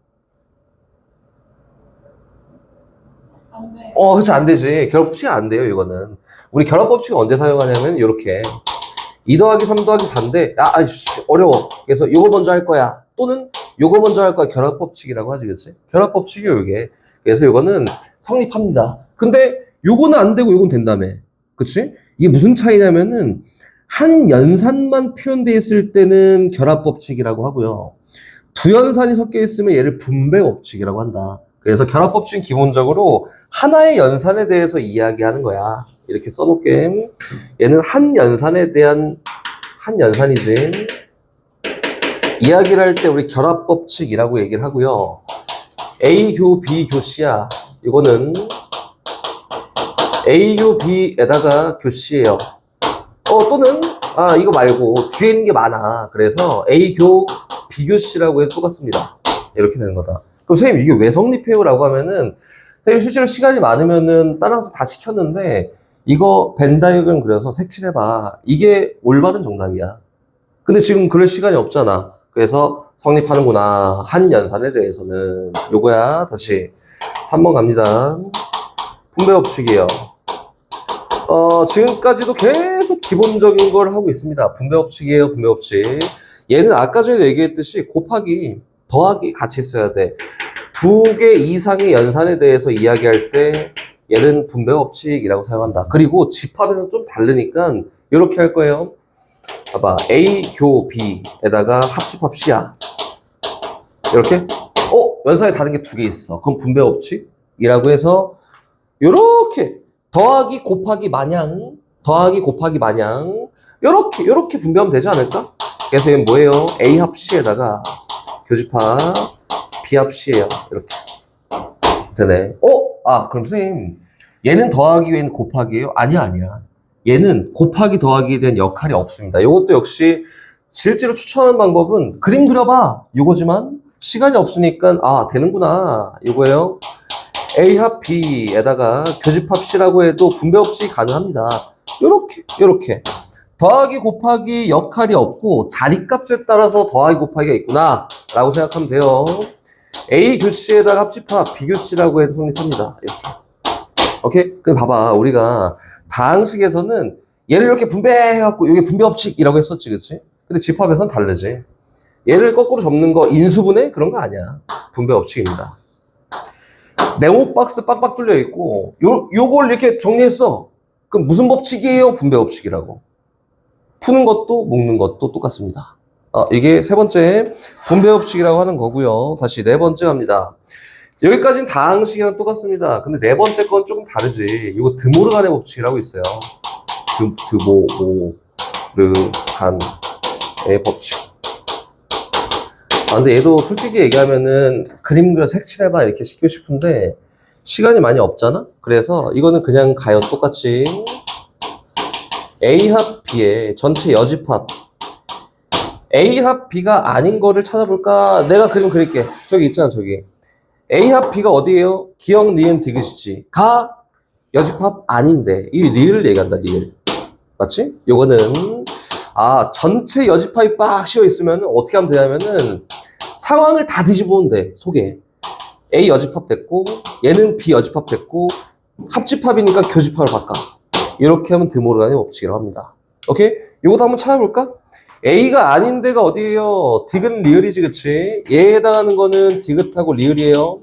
안 돼. 그렇지, 안 되지. 결합 법칙이 안 돼요, 이거는. 우리 결합법칙을 언제 사용하냐면 이렇게 2 더하기 3 더하기 4인데 아이씨 어려워. 그래서 요거 먼저 할 거야. 또는 요거 먼저 할 거야. 결합법칙이라고 하지, 그치? 결합법칙이요, 이게. 그래서 요거는 성립합니다. 근데 요거는 안 되고 요건 된다며. 그치? 이게 무슨 차이냐면은 한 연산만 표현되어 있을 때는 결합법칙이라고 하고요. 두 연산이 섞여 있으면 얘를 분배법칙이라고 한다. 그래서 결합법칙은 기본적으로 하나의 연산에 대해서 이야기하는 거야. 이렇게 써놓게. 얘는 한 연산에 대한 한 연산이지. 이야기를 할 때 우리 결합법칙이라고 얘기를 하고요. A교, B교, C야. 이거는 A교, B에다가 교 C예요. 또는 이거 말고 뒤에 있는 게 많아. 그래서 A교, B교 C라고 해도 똑같습니다. 이렇게 되는 거다. 그럼 선생님 이게 왜 성립해요? 라고 하면은 선생님 실제로 시간이 많으면은 따라서 다 시켰는데 이거 벤 다이어그램 그려서 색칠해봐. 이게 올바른 정답이야. 근데 지금 그럴 시간이 없잖아. 그래서 성립하는구나. 한 연산에 대해서는 요거야. 다시 3번 갑니다. 분배법칙이에요. 지금까지도 계속 기본적인 걸 하고 있습니다. 분배법칙이에요. 분배법칙. 얘는 아까 전에 얘기했듯이 곱하기, 더하기 같이 써야 돼. 두 개 이상의 연산에 대해서 이야기할 때 얘는 분배법칙이라고 사용한다. 그리고 집합에서 좀 다르니까 이렇게 할 거예요. 봐봐. A, 교, B에다가 합집합 C야. 이렇게? 연산이 다른 게 두 개 있어. 그럼 분배법칙이라고 해서 이렇게 더하기 곱하기 마냥 요렇게 분배하면 되지 않을까? 그래서 얘는 뭐예요? A 합 C에다가 교집합 B 합 C예요. 이렇게 되네. 그럼 선생님 얘는 더하기 얘는 곱하기예요? 아니야. 얘는 곱하기 더하기에 대한 역할이 없습니다. 이것도 역시 실제로 추천하는 방법은 그림 그려봐 요거지만 시간이 없으니까 되는구나 이거예요. A 합 B에다가 교집합 C라고 해도 분배법칙이 가능합니다. 요렇게 더하기 곱하기 역할이 없고 자리값에 따라서 더하기 곱하기가 있구나 라고 생각하면 돼요. A 교 C에다가 합집합 B 교 C라고 해도 성립합니다. 이렇게. 오케이? 근데 봐봐 우리가 다항식에서는 얘를 이렇게 분배해갖고 이게 분배법칙이라고 했었지, 그치? 근데 집합에서는 다르지. 얘를 거꾸로 접는 거 인수분해? 그런 거 아니야. 분배법칙입니다. 네모 박스 빡빡 뚫려 있고 요걸 이렇게 정리했어. 그럼 무슨 법칙이에요? 분배법칙이라고. 푸는 것도 묶는 것도 똑같습니다. 이게 세 번째 분배법칙이라고 하는 거고요. 다시 네 번째 갑니다. 여기까지는 다항식이랑 똑같습니다. 근데 네 번째 건 조금 다르지. 이거 드모르간의 법칙이라고 있어요. 드모르간의 법칙. 근데 얘도 솔직히 얘기하면은 그림 그려 색칠해봐 이렇게 시키고 싶은데 시간이 많이 없잖아? 그래서 이거는 그냥 가요. 똑같이 A 합 B의 전체 여집합 A 합 B가 아닌 거를 찾아볼까? 내가 그림 그릴게. 저기 있잖아 저기 A 합 B가 어디예요? 기역, 니은, 디귿이지. 가 여집합 아닌데 이 리을을 얘기한다. 리을 맞지? 요거는 전체 여집합이 빡 씌워 있으면 어떻게 하면 되냐면은 상황을 다 뒤집으면 돼. 속에 A 여집합 됐고 얘는 B 여집합 됐고 합집합이니까 교집합을 바꿔. 이렇게 하면 드모르간의 법칙이라고 합니다. 오케이? 요것도 한번 찾아볼까? A가 아닌 데가 어디예요? 디귿 리을이지, 그치? 얘에 해당하는 거는 디귿하고 리을이에요.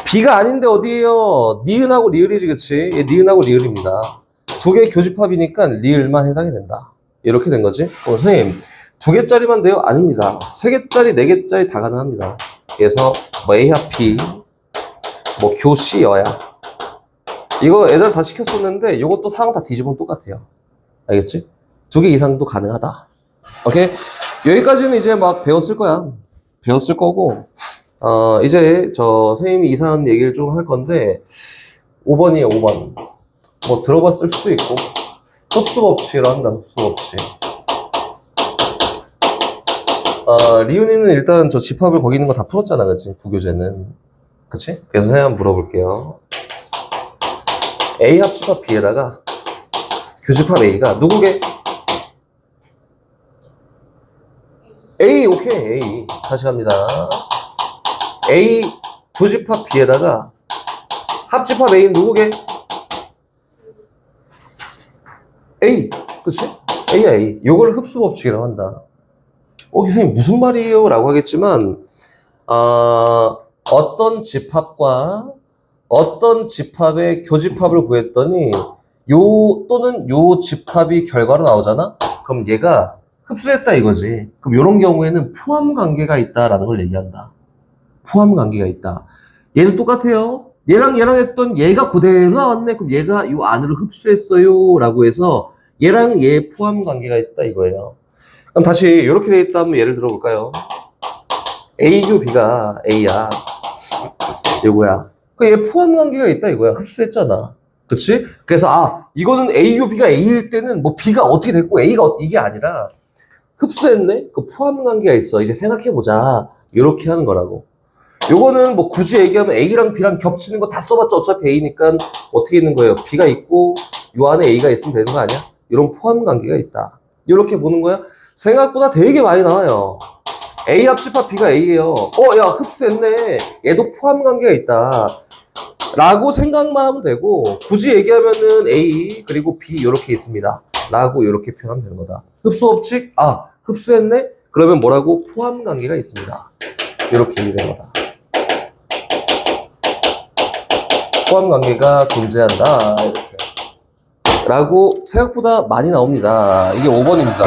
B가 아닌데 어디예요? 니은하고 리을이지, 그치? 얘 니은하고 리을입니다. 두 개의 교집합이니까 리을만 해당이 된다. 이렇게 된 거지? 선생님, 두 개짜리만 돼요? 아닙니다. 세 개짜리, 네 개짜리 다 가능합니다. 그래서 A 합 B, 교 C 여야. 이거 애들 다 시켰었는데 이것도 상황 다 뒤집으면 똑같아요. 알겠지? 두 개 이상도 가능하다. 오케이? 여기까지는 이제 막 배웠을 거야. 배웠을 거고, 이제 선생님이 이상한 얘기를 좀 할 건데, 5번이에요, 5번. 들어봤을 수도 있고, 흡수법칙이라 한다, 흡수법칙. 리은이는 일단 저 집합을 거기 있는 거 다 풀었잖아, 그치? 부교재는. 그치? 그래서 선생님 한번 물어볼게요. A 합집합 B에다가 교집합 A가 누구게? A, 오케이, A. 다시 갑니다. A 교집합 B에다가 합집합 A는 누구게? A. 그치? A야, A. 요걸 흡수 법칙이라고 한다. 선생님, 무슨 말이에요? 라고 하겠지만, 어떤 집합과 어떤 집합의 교집합을 구했더니, 또는 요 집합이 결과로 나오잖아? 그럼 얘가 흡수했다 이거지. 그럼 요런 경우에는 포함 관계가 있다라는 걸 얘기한다. 포함 관계가 있다. 얘도 똑같아요. 얘랑 했던 얘가 그대로 나왔네. 그럼 얘가 요 안으로 흡수했어요. 라고 해서 얘랑 얘 포함 관계가 있다 이거예요. 그럼 다시 이렇게 돼 있다 하면 예를 들어 볼까요? A교 B가 A야. 요거야. 그 얘 포함 관계가 있다 이거야. 흡수했잖아. 그치? 그래서 이거는 A교 B가 A일 때는 뭐 B가 어떻게 됐고 A가 이게 아니라 흡수했네? 그 포함 관계가 있어. 이제 생각해보자. 이렇게 하는 거라고. 요거는 뭐 굳이 얘기하면 A랑 B랑 겹치는 거 다 써봤자 어차피 A니까 어떻게 있는 거예요? B가 있고 요 안에 A가 있으면 되는 거 아니야? 이런 포함 관계가 있다. 이렇게 보는 거야. 생각보다 되게 많이 나와요. A 합집합 B가 A예요. 야 흡수했네. 얘도 포함 관계가 있다. 라고 생각만 하면 되고 굳이 얘기하면은 A 그리고 B 이렇게 있습니다. 라고 이렇게 표현하면 되는 거다. 흡수 법칙? 흡수했네? 그러면 뭐라고? 포함 관계가 있습니다. 이렇게 얘기되는 거다. 포함 관계가 존재한다. 이렇게. 라고 생각보다 많이 나옵니다. 이게 5번입니다.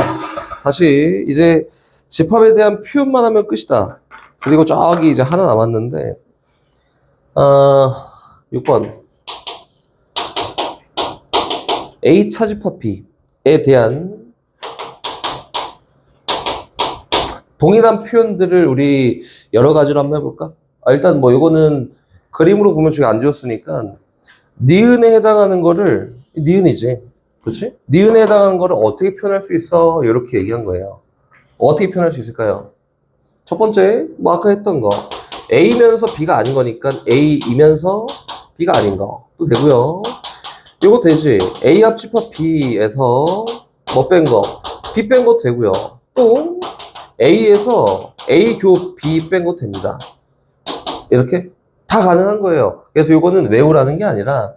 다시 이제 집합에 대한 표현만 하면 끝이다. 그리고 저기 이제 하나 남았는데 6번 A 차집합 B에 대한 동일한 표현들을 우리 여러 가지로 한번 해볼까? 일단 뭐 이거는 그림으로 보면 저기 안 지웠으니까 니은에 해당하는 거를 니은이지, 그렇지? 니은에 해당하는 거를 어떻게 표현할 수 있어? 이렇게 얘기한 거예요. 어떻게 표현할 수 있을까요? 첫 번째 뭐 아까 했던 거 A면서 B가 아닌 거니까 A이면서 B가 아닌 거도 되고요. 이거 되지. A 합집합 B에서 뭐 뺀 거, B 뺀 것도 되고요. 또 A에서 A 교 B 뺀 것도 됩니다. 이렇게 다 가능한 거예요. 그래서 이거는 외우라는 게 아니라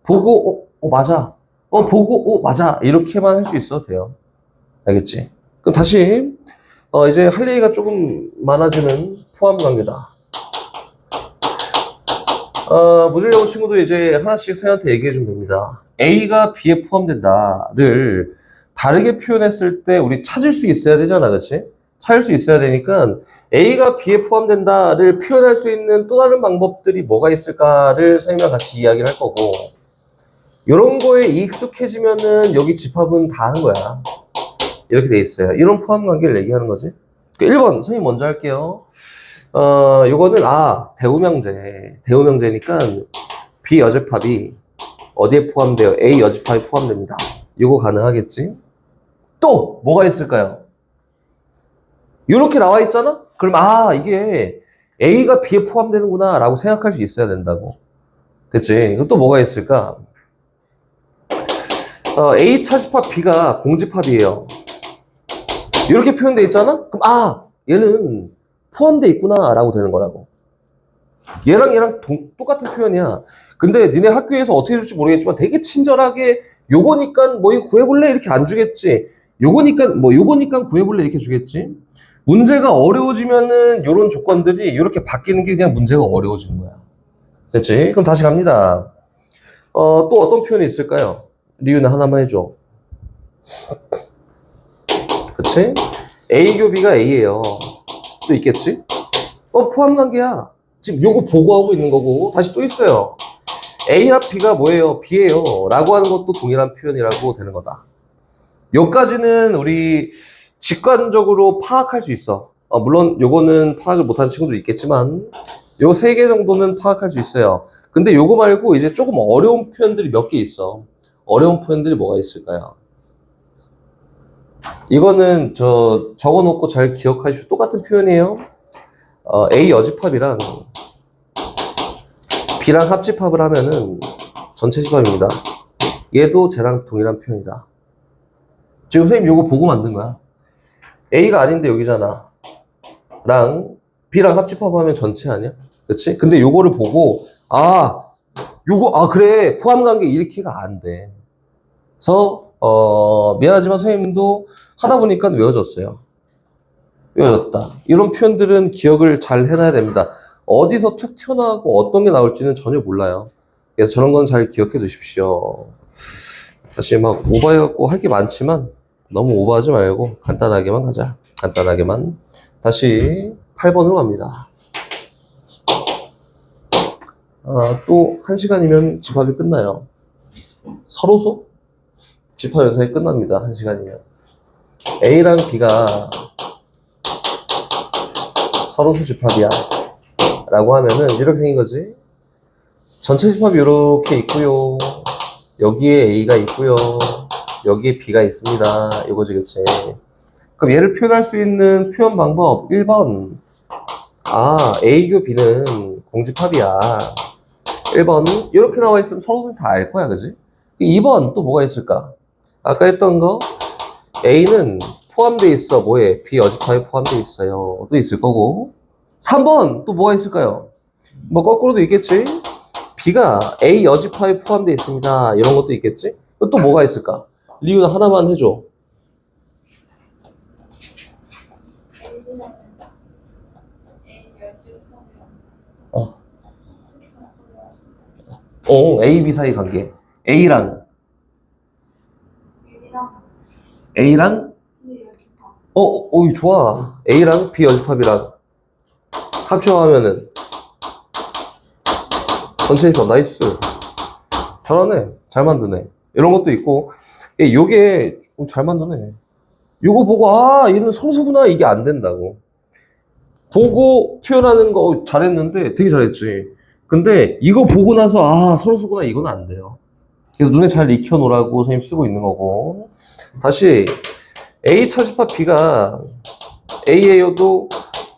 보고 맞아. 보고 맞아. 이렇게만 할 수 있어도 돼요. 알겠지? 그럼 다시 이제 할 얘기가 조금 많아지는 포함 관계다. 모듈 영어 친구도 이제 하나씩 선생님한테 얘기해 주면 됩니다. A가 B에 포함된다를 다르게 표현했을 때 우리 찾을 수 있어야 되잖아, 그치? 찾을 수 있어야 되니까 A가 B에 포함된다를 표현할 수 있는 또 다른 방법들이 뭐가 있을까를 선생님이랑 같이 이야기를 할 거고 이런 거에 익숙해지면은 여기 집합은 다 한 거야. 이렇게 돼 있어요. 이런 포함 관계를 얘기하는 거지. 1번 선생님 먼저 할게요. 요거는 대우명제니까 B 여집합이 어디에 포함돼요? A 여집합이 포함됩니다. 요거 가능하겠지? 또 뭐가 있을까요? 요렇게 나와 있잖아? 그럼 이게 A가 B에 포함되는구나 라고 생각할 수 있어야 된다고. 됐지? 이거 또 뭐가 있을까? A 차집합 B가 공집합이에요. 이렇게 표현돼 있잖아? 그럼 얘는 포함돼 있구나 라고 되는 거라고. 얘랑 똑같은 표현이야. 근데 니네 학교에서 어떻게 줄지 모르겠지만 되게 친절하게 요거니까 뭐 이거 구해볼래? 이렇게 안 주겠지. 요거니까 구해볼래? 이렇게 주겠지. 문제가 어려워지면은 요런 조건들이 이렇게 바뀌는 게 그냥 문제가 어려워지는 거야. 됐지? 그럼 다시 갑니다. 또 어떤 표현이 있을까요? 리유는 하나만 해줘. 그치? A 교 B가 A예요. 또 있겠지? 포함 관계야. 지금 요거 보고하고 있는 거고 다시 또 있어요. A 합 B가 뭐예요? B예요. 라고 하는 것도 동일한 표현이라고 되는 거다. 요까지는 우리 직관적으로 파악할 수 있어. 물론 요거는 파악을 못하는 친구도 있겠지만 요 3개 정도는 파악할 수 있어요. 근데 요거 말고 이제 조금 어려운 표현들이 몇 개 있어. 어려운 표현들이 뭐가 있을까요? 이거는 적어놓고 잘 기억하십시오. 똑같은 표현이에요. A 여집합이랑 B랑 합집합을 하면은 전체 집합입니다. 얘도 쟤랑 동일한 표현이다. 지금 선생님 요거 보고 만든 거야. A가 아닌데 여기잖아. 랑 B랑 합집합하면 전체 아니야? 그치? 근데 요거를 보고 그래 포함관계 이렇게가 안 돼. 그래서 미안하지만 선생님도 하다 보니까 외워졌어요. 외워졌다. 이런 표현들은 기억을 잘 해놔야 됩니다. 어디서 툭 튀어나오고 어떤 게 나올지는 전혀 몰라요. 그래서 저런 건 잘 기억해 두십시오. 사실 막 오버해갖고 할 게 많지만 너무 오버하지 말고 간단하게만 가자. 간단하게만. 다시 8번으로 갑니다. 또 1시간이면 집합이 끝나요. 서로소? 집합 연산이 끝납니다. 1시간이면. A랑 B가 서로소 집합이야. 라고 하면은 이렇게 생긴 거지. 전체 집합이 이렇게 있고요. 여기에 A가 있고요. 여기에 B가 있습니다. 이거지, 그치? 그럼 얘를 표현할 수 있는 표현 방법 1번. A교 B는 공집합이야. 1번 이렇게 나와 있으면 서로는 다 알 거야, 그지? 2번 또 뭐가 있을까? 아까 했던 거 A는 포함되어 있어. 뭐에? B 여집합에 포함되어 있어요. 또 있을 거고. 3번 또 뭐가 있을까요? 뭐 거꾸로도 있겠지? B가 A 여집합에 포함되어 있습니다. 이런 것도 있겠지? 또 뭐가 있을까? 리우나 하나만 해줘. A, B 사이 관계. A랑 좋아. A랑 B 여집합이랑 합쳐하면은 전체 집합. 나이스. 잘하네. 잘 만드네. 이런 것도 있고. 요게 잘 만드네. 요거 보고 얘는 서로소구나 이게 안 된다고. 보고 표현하는 거 잘했는데 되게 잘했지. 근데 이거 보고 나서 서로소구나 이건 안 돼요. 그래서 눈에 잘 익혀놓으라고 선생님 쓰고 있는 거고. 다시 A 차집합 B가 A에요도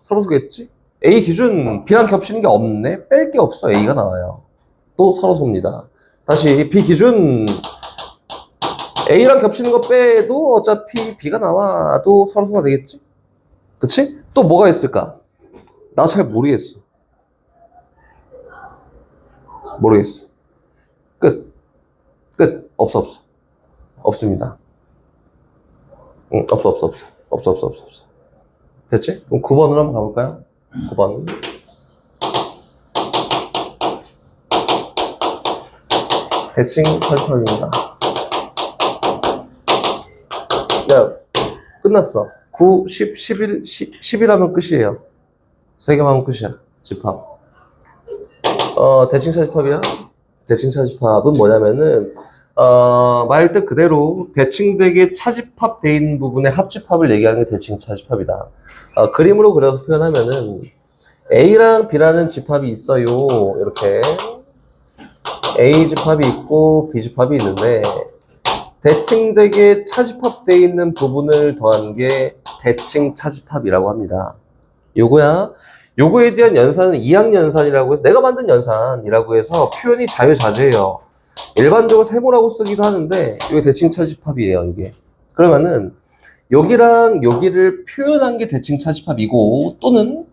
서로소겠지? A 기준 B랑 겹치는 게 없네? 뺄 게 없어. A가 나와요. 또 서로소입니다. 다시 B 기준 A랑 겹치는 거 빼도 어차피 B가 나와도 서로소가 되겠지? 그치? 또 뭐가 있을까? 나 잘 모르겠어. 끝. 없어. 없습니다. 없어. 됐지? 그럼 9번으로 한번 가볼까요? 9번. 대칭 차집합입니다. 야, 끝났어. 9, 10, 11, 10 하면 끝이에요. 3개만 하면 끝이야. 집합. 대칭 차집합이야? 대칭 차집합은 뭐냐면은, 말 뜻 그대로 대칭되게 차집합되어 있는 부분의 합집합을 얘기하는 게 대칭 차집합이다. 그림으로 그려서 표현하면은, A랑 B라는 집합이 있어요. 이렇게. A 집합이 있고, B 집합이 있는데, 대칭되게 차집합되어 있는 부분을 더한 게 대칭 차집합이라고 합니다. 요거야. 요거에 대한 연산은 2학 연산이라고 해서 내가 만든 연산이라고 해서 표현이 자유자재예요. 일반적으로 세모라고 쓰기도 하는데 이게 대칭 차집합이에요. 이게. 그러면은 여기랑 여기를 표현한 게 대칭 차집합이고 또는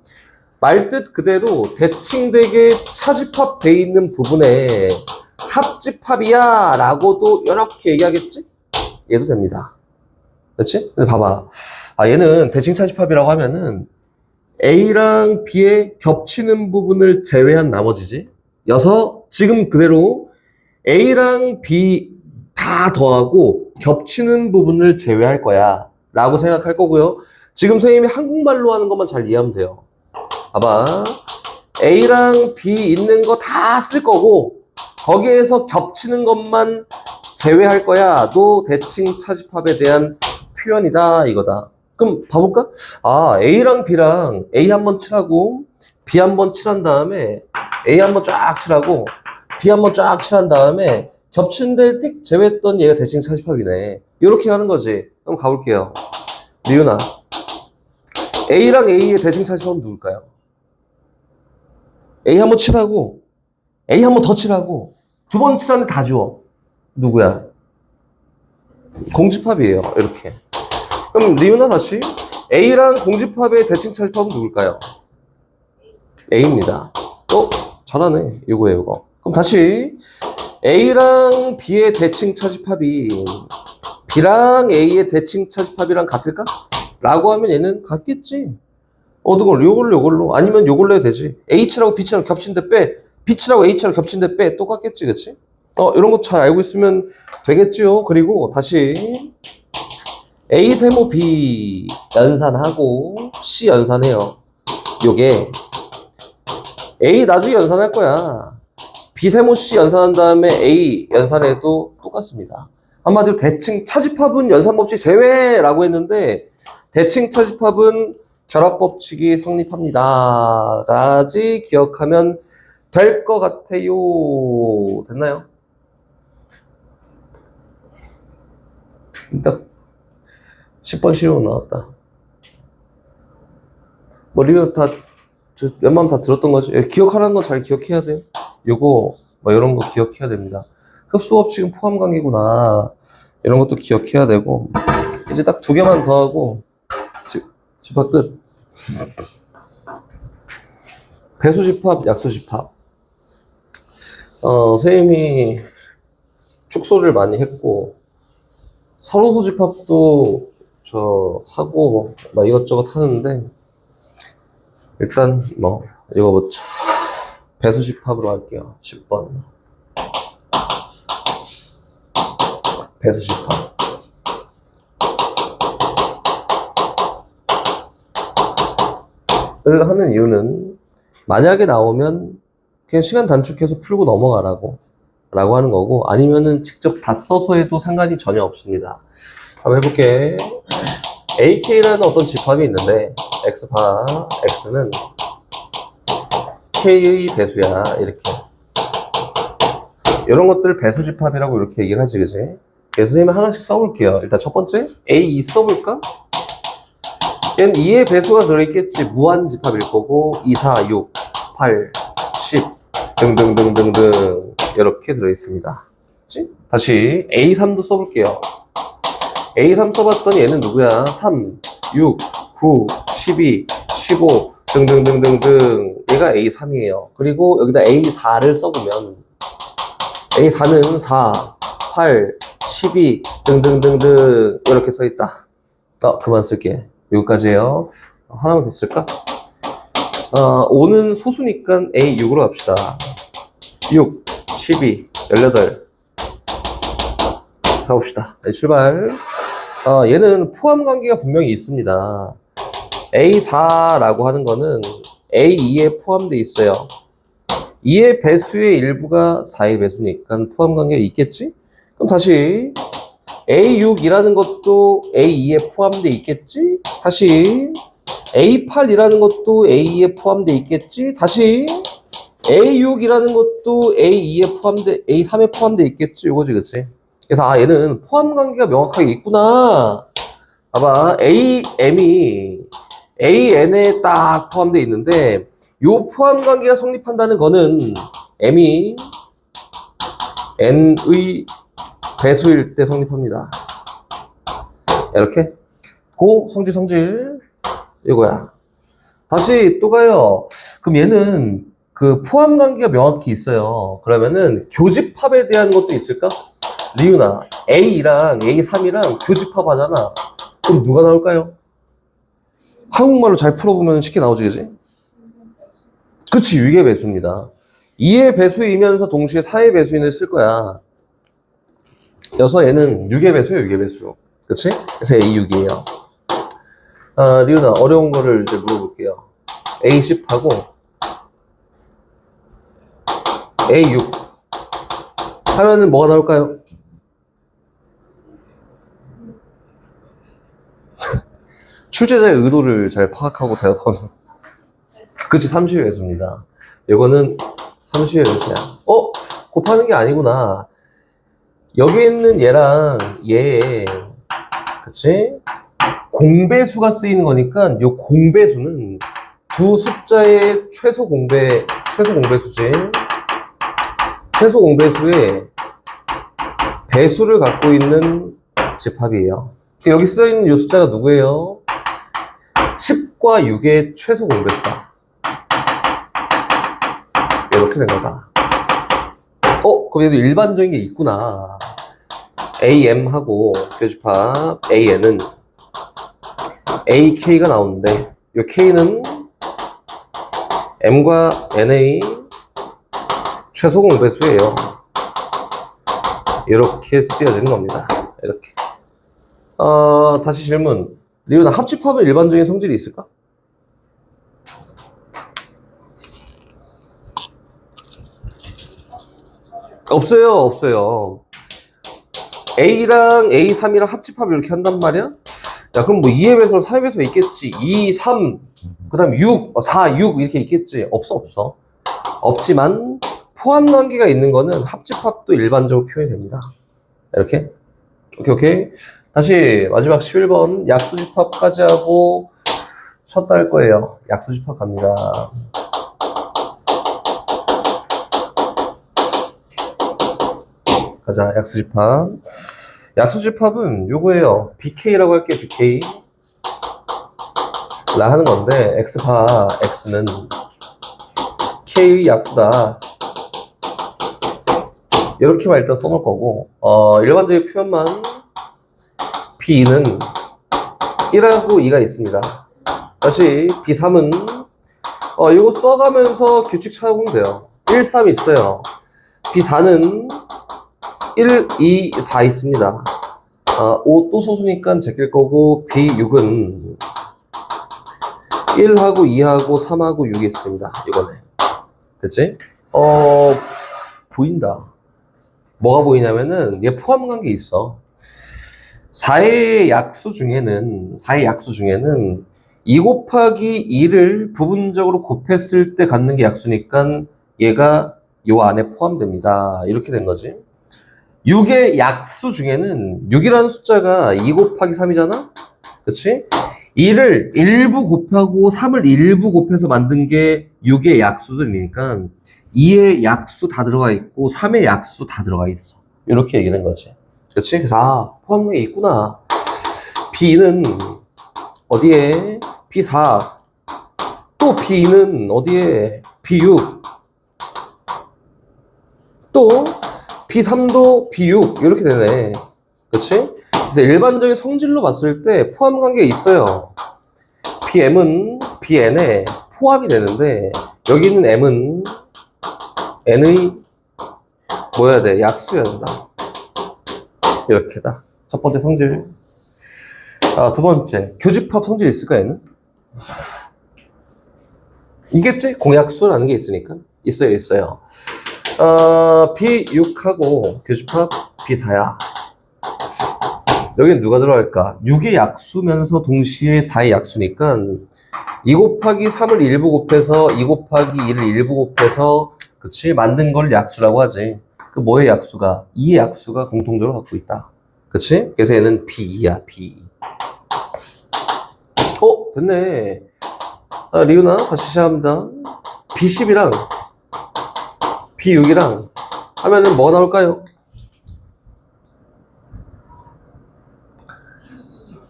말뜻 그대로 대칭되게 차집합되어 있는 부분에 합집합이야 라고도 이렇게 얘기하겠지? 얘도 됩니다. 그렇지? 근데 봐봐. 얘는 대칭 차집합이라고 하면은 A랑 B의 겹치는 부분을 제외한 나머지지. 여서 지금 그대로 A랑 B 다 더하고 겹치는 부분을 제외할 거야 라고 생각할 거고요. 지금 선생님이 한국말로 하는 것만 잘 이해하면 돼요. 봐봐. A랑 B 있는 거 다 쓸 거고 거기에서 겹치는 것만 제외할 거야. 도 대칭 차집합에 대한 표현이다 이거다. 그럼 봐볼까? A랑 B랑 A 한번 칠하고 B 한번 칠한 다음에 A 한번 쫙 칠하고 B 한번 쫙 칠한 다음에 겹친 데를 띡 제외했던 얘가 대칭 차집합이네. 이렇게 하는 거지. 그럼 가볼게요. 리은아, A랑 A의 대칭 차집합은 누굴까요? A 한번 칠하고 A 한번 더 칠하고 두 번 칠하는데 다 지워. 누구야? 공집합이에요. 이렇게. 그럼 리은아 다시 A랑 공집합의 대칭 차집합은 누굴까요? A입니다. 잘하네. 요거예요, 요거. 그럼 다시 A랑 B의 대칭 차집합이 B랑 A의 대칭 차집합이랑 같을까? 라고 하면 얘는 같겠지. 그걸 요걸로 아니면 요걸로 해도 되지. H라고 B처럼 겹친데 빼. B라고 H랑 겹친데 빼. 똑같겠지, 그치? 이런 거 잘 알고 있으면 되겠지요. 그리고 다시 A 세모 B 연산하고 C 연산해요. 요게 A 나중에 연산할 거야. B 세모 C 연산한 다음에 A 연산해도 똑같습니다. 한마디로 대칭 차집합은 연산법칙 제외라고 했는데 대칭 차집합은 결합법칙이 성립합니다. 까지 기억하면 될 것 같아요. 됐나요? 딱 10번 시로 나왔다. 리가 다 웬만하면 다 들었던 거지. 기억하라는 건 잘 기억해야 돼요. 요거 이런 거 기억해야 됩니다. 흡수법칙은 포함관계구나. 이런 것도 기억해야 되고 이제 딱 2개만 더 하고 집합 끝. 배수집합, 약수집합. 선생님이 축소를 많이 했고 서로소 집합도 하고 이것저것 하는데 일단 이거 뭐죠? 배수집합으로 할게요. 10번 배수집합. 을 하는 이유는 만약에 나오면 그냥 시간 단축해서 풀고 넘어가라고 하는 거고, 아니면은 직접 다 써서 해도 상관이 전혀 없습니다. 한번 해볼게. AK라는 어떤 집합이 있는데 X는 K의 배수야. 이렇게 이런 것들을 배수집합이라고 이렇게 얘기를 하지, 그지? 그래서 선생님이 하나씩 써볼게요. 일단 첫 번째 A2 써볼까? 얘는 2의 배수가 들어있겠지. 무한집합일 거고 2, 4, 6, 8, 10 등등등등등 이렇게 들어있습니다. 그치? 다시 A3도 써볼게요. A3 써봤더니 얘는 누구야? 3, 6, 9, 12, 15 등등등등등. 얘가 A3이에요. 그리고 여기다 A4를 써보면 A4는 4, 8, 12 등등등등 이렇게 써있다. 그만 쓸게. 여기까지예요. 하나만 더 쓸까? 5는 소수니까 A6으로 합시다. 6, 12, 18 가봅시다. 출발. 얘는 포함 관계가 분명히 있습니다. A4라고 하는 거는 A2에 포함되어 있어요. 2의 배수의 일부가 4의 배수니까 포함 관계가 있겠지? 그럼 다시 A6이라는 것도 A2에 포함되어 있겠지? 다시 A8이라는 것도 A2에 포함되어 있겠지? 다시 A6이라는 것도 A3에 포함되어 있겠지? 이거지, 그치? 그래서 얘는 포함 관계가 명확하게 있구나. 봐봐, AM이 AN에 딱 포함되어 있는데 요 포함 관계가 성립한다는 거는 M이 N의 배수일 때 성립합니다. 이렇게 성질 이거야. 다시 또 가요. 그럼 얘는 그 포함 관계가 명확히 있어요. 그러면은 교집합에 대한 것도 있을까? 리우나 A랑 A3이랑 교집합 하잖아. 그럼 누가 나올까요? 한국말로 잘 풀어보면 쉽게 나오지, 그지? 그치, 6의 배수입니다. 2의 배수이면서 동시에 4의 배수인을 쓸 거야. 여서 얘는 6의 배수예요, 6의 배수. 그치? 그래서 A6이에요. 리우나, 어려운 거를 이제 물어볼게요. A10하고 A6 하면은 뭐가 나올까요? 출제자의 의도를 잘 파악하고 대답하는. 그치, 30의 배수입니다. 이거는 30의 배수야. 곱하는 게 아니구나. 여기 있는 얘랑 얘, 그치? 공배수가 쓰이는 거니까 요 공배수는 두 숫자의 최소 공배수지. 최소 공배수의 배수를 갖고 있는 집합이에요. 여기 쓰여있는 요 숫자가 누구예요? 10과 6의 최소 공배수다. 이렇게 된 거다. 그럼 얘도 일반적인 게 있구나. AM하고 교집합 AN은 AK가 나오는데 이 K는 M과 N의 최소 공배수예요. 이렇게 쓰여지는 겁니다. 이렇게. 다시 질문. 리오나 합집합은 일반적인 성질이 있을까? 없어요, 없어요. A랑 A3이랑 합집합 이렇게 한단 말이야? 야, 그럼 뭐 2의 배수로 3의 배수가 있겠지. 2, 3, 그 다음에 6, 4, 6 이렇게 있겠지. 없어, 없어. 없지만 포함 관계가 있는 거는 합집합도 일반적으로 표현이 됩니다. 이렇게. 오케이, 오케이. 다시 마지막 11번 약수집합까지 하고 쳤다 할 거예요. 약수집합 갑니다. 가자, 약수집합. 약수집합은 요거예요. BK라고 할게요, BK. 라 하는 건데, X파, X는 K의 약수다. 이렇게만 일단 써놓을 거고, 일반적인 표현만 B2는 1하고 2가 있습니다. 다시 B3은 이거 써가면서 규칙 찾아보면 돼요. 1, 3 있어요. B4는 1, 2, 4 있습니다. 5 또 소수니까 제낄 거고, B6은 1하고 2하고 3하고 6이 있습니다. 이거네. 됐지? 보인다. 뭐가 보이냐면은, 얘 포함 관계 있어. 4의 약수 중에는 2 곱하기 2를 부분적으로 곱했을 때 갖는 게 약수니까 얘가 요 안에 포함됩니다. 이렇게 된 거지. 6의 약수 중에는 6이라는 숫자가 2 곱하기 3이잖아? 그치? 2를 일부 곱하고 3을 일부 곱해서 만든 게 6의 약수들이니까 2의 약수 다 들어가 있고 3의 약수 다 들어가 있어. 이렇게 얘기하는 거지. 그치? 그래서 포함관계 있구나. B는 어디에? B4. 또 B는 어디에? B6. 또 B3도 B6 이렇게 되네. 그치? 그래서 일반적인 성질로 봤을 때 포함관계가 있어요. BM은 BN에 포함이 되는데 여기 있는 M은 N의 뭐여야 돼? 약수여야 된다. 이렇게다. 첫 번째 성질. 두 번째 교집합 성질 있을까 얘는? 이겠지? 공약수라는 게 있으니까. 있어요. B6하고 교집합 B4야. 여긴 누가 들어갈까? 6의 약수면서 동시에 4의 약수니까 2 곱하기 3을 일부 곱해서 2 곱하기 2를 일부 곱해서 그치? 만든 걸 약수라고 하지. 그 뭐의 약수가? 2의 약수가 공통적으로 갖고 있다. 그치? 그래서 얘는 B2야, B2. 됐네. 리우나 다시 시작합니다. B10이랑 B6이랑 하면은 뭐가 나올까요?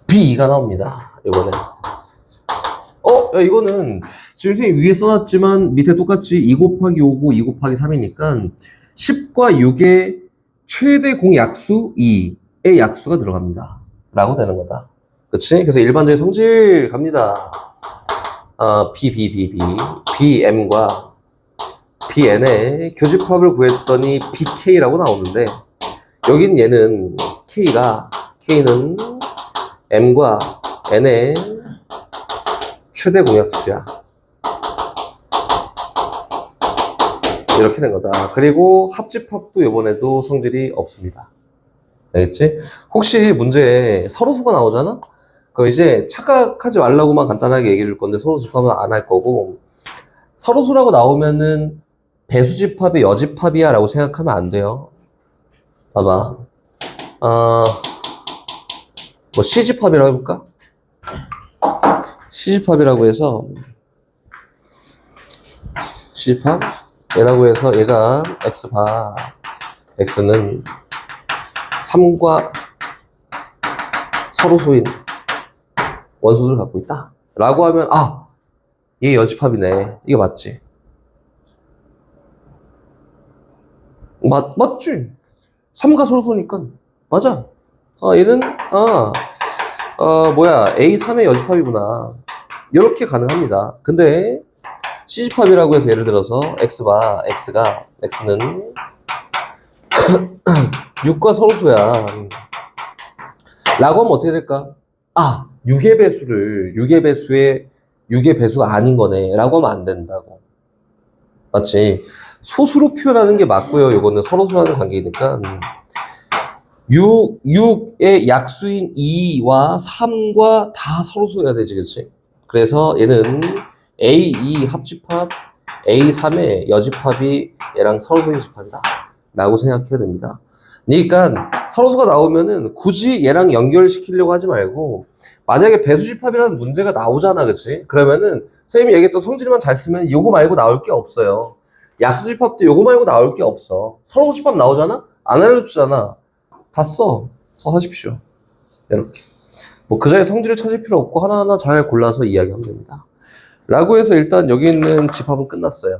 B2가 나옵니다. 이번에. 야, 이거는 지금 선생님 위에 써놨지만 밑에 똑같이 2 곱하기 5고 2 곱하기 3이니까 10과 6의 최대 공약수 2의 약수가 들어갑니다. 라고 되는 거다. 그치? 그래서 일반적인 성질 갑니다. BM과 BN의 교집합을 구했더니 BK라고 나오는데 여긴 얘는 K는 M과 N의 최대 공약수야. 이렇게 된 거다. 그리고 합집합도 이번에도 성질이 없습니다. 알겠지? 혹시 문제에 서로수가 나오잖아? 그럼 이제 착각하지 말라고만 간단하게 얘기해 줄 건데 서로집합은 안 할 거고 서로수라고 나오면은 배수집합이 여집합이야 라고 생각하면 안 돼요. 봐봐. 뭐 C집합이라고 해볼까? C집합이라고 해서 C집합? 얘라고 해서 얘가 X바 X는 3과 서로소인 원소들을 갖고 있다 라고 하면 얘 여집합이네. 이게 맞지? 맞지? 3과 서로소니까 맞아. 얘는, 뭐야, A3의 여집합이구나. 이렇게 가능합니다. 근데, C집합이라고 해서 예를 들어서, X는 6과 서로소야. 라고 하면 어떻게 될까? 6의 배수를, 6의 배수가 아닌 거네. 라고 하면 안 된다고. 맞지? 소수로 표현하는 게 맞고요. 이거는 서로소라는 관계이니까. 6의 약수인 2와 3과 다 서로소여야 되지, 그치? 그래서 얘는 A2 합집합, A3의 여집합이 얘랑 서로소인 집합이다. 라고 생각해야 됩니다. 그러니까 서로소가 나오면은 굳이 얘랑 연결시키려고 하지 말고, 만약에 배수집합이라는 문제가 나오잖아, 그치? 그러면은 선생님이 얘기했던 성질만 잘 쓰면 요거 말고 나올 게 없어요. 약수집합도 요거 말고 나올 게 없어. 서로소집합 나오잖아? 안 알려주잖아. 다 써하십시오. 이렇게. 뭐 그 자리에 성질을 찾을 필요 없고 하나하나 잘 골라서 이야기하면 됩니다. 라고 해서 일단 여기 있는 집합은 끝났어요.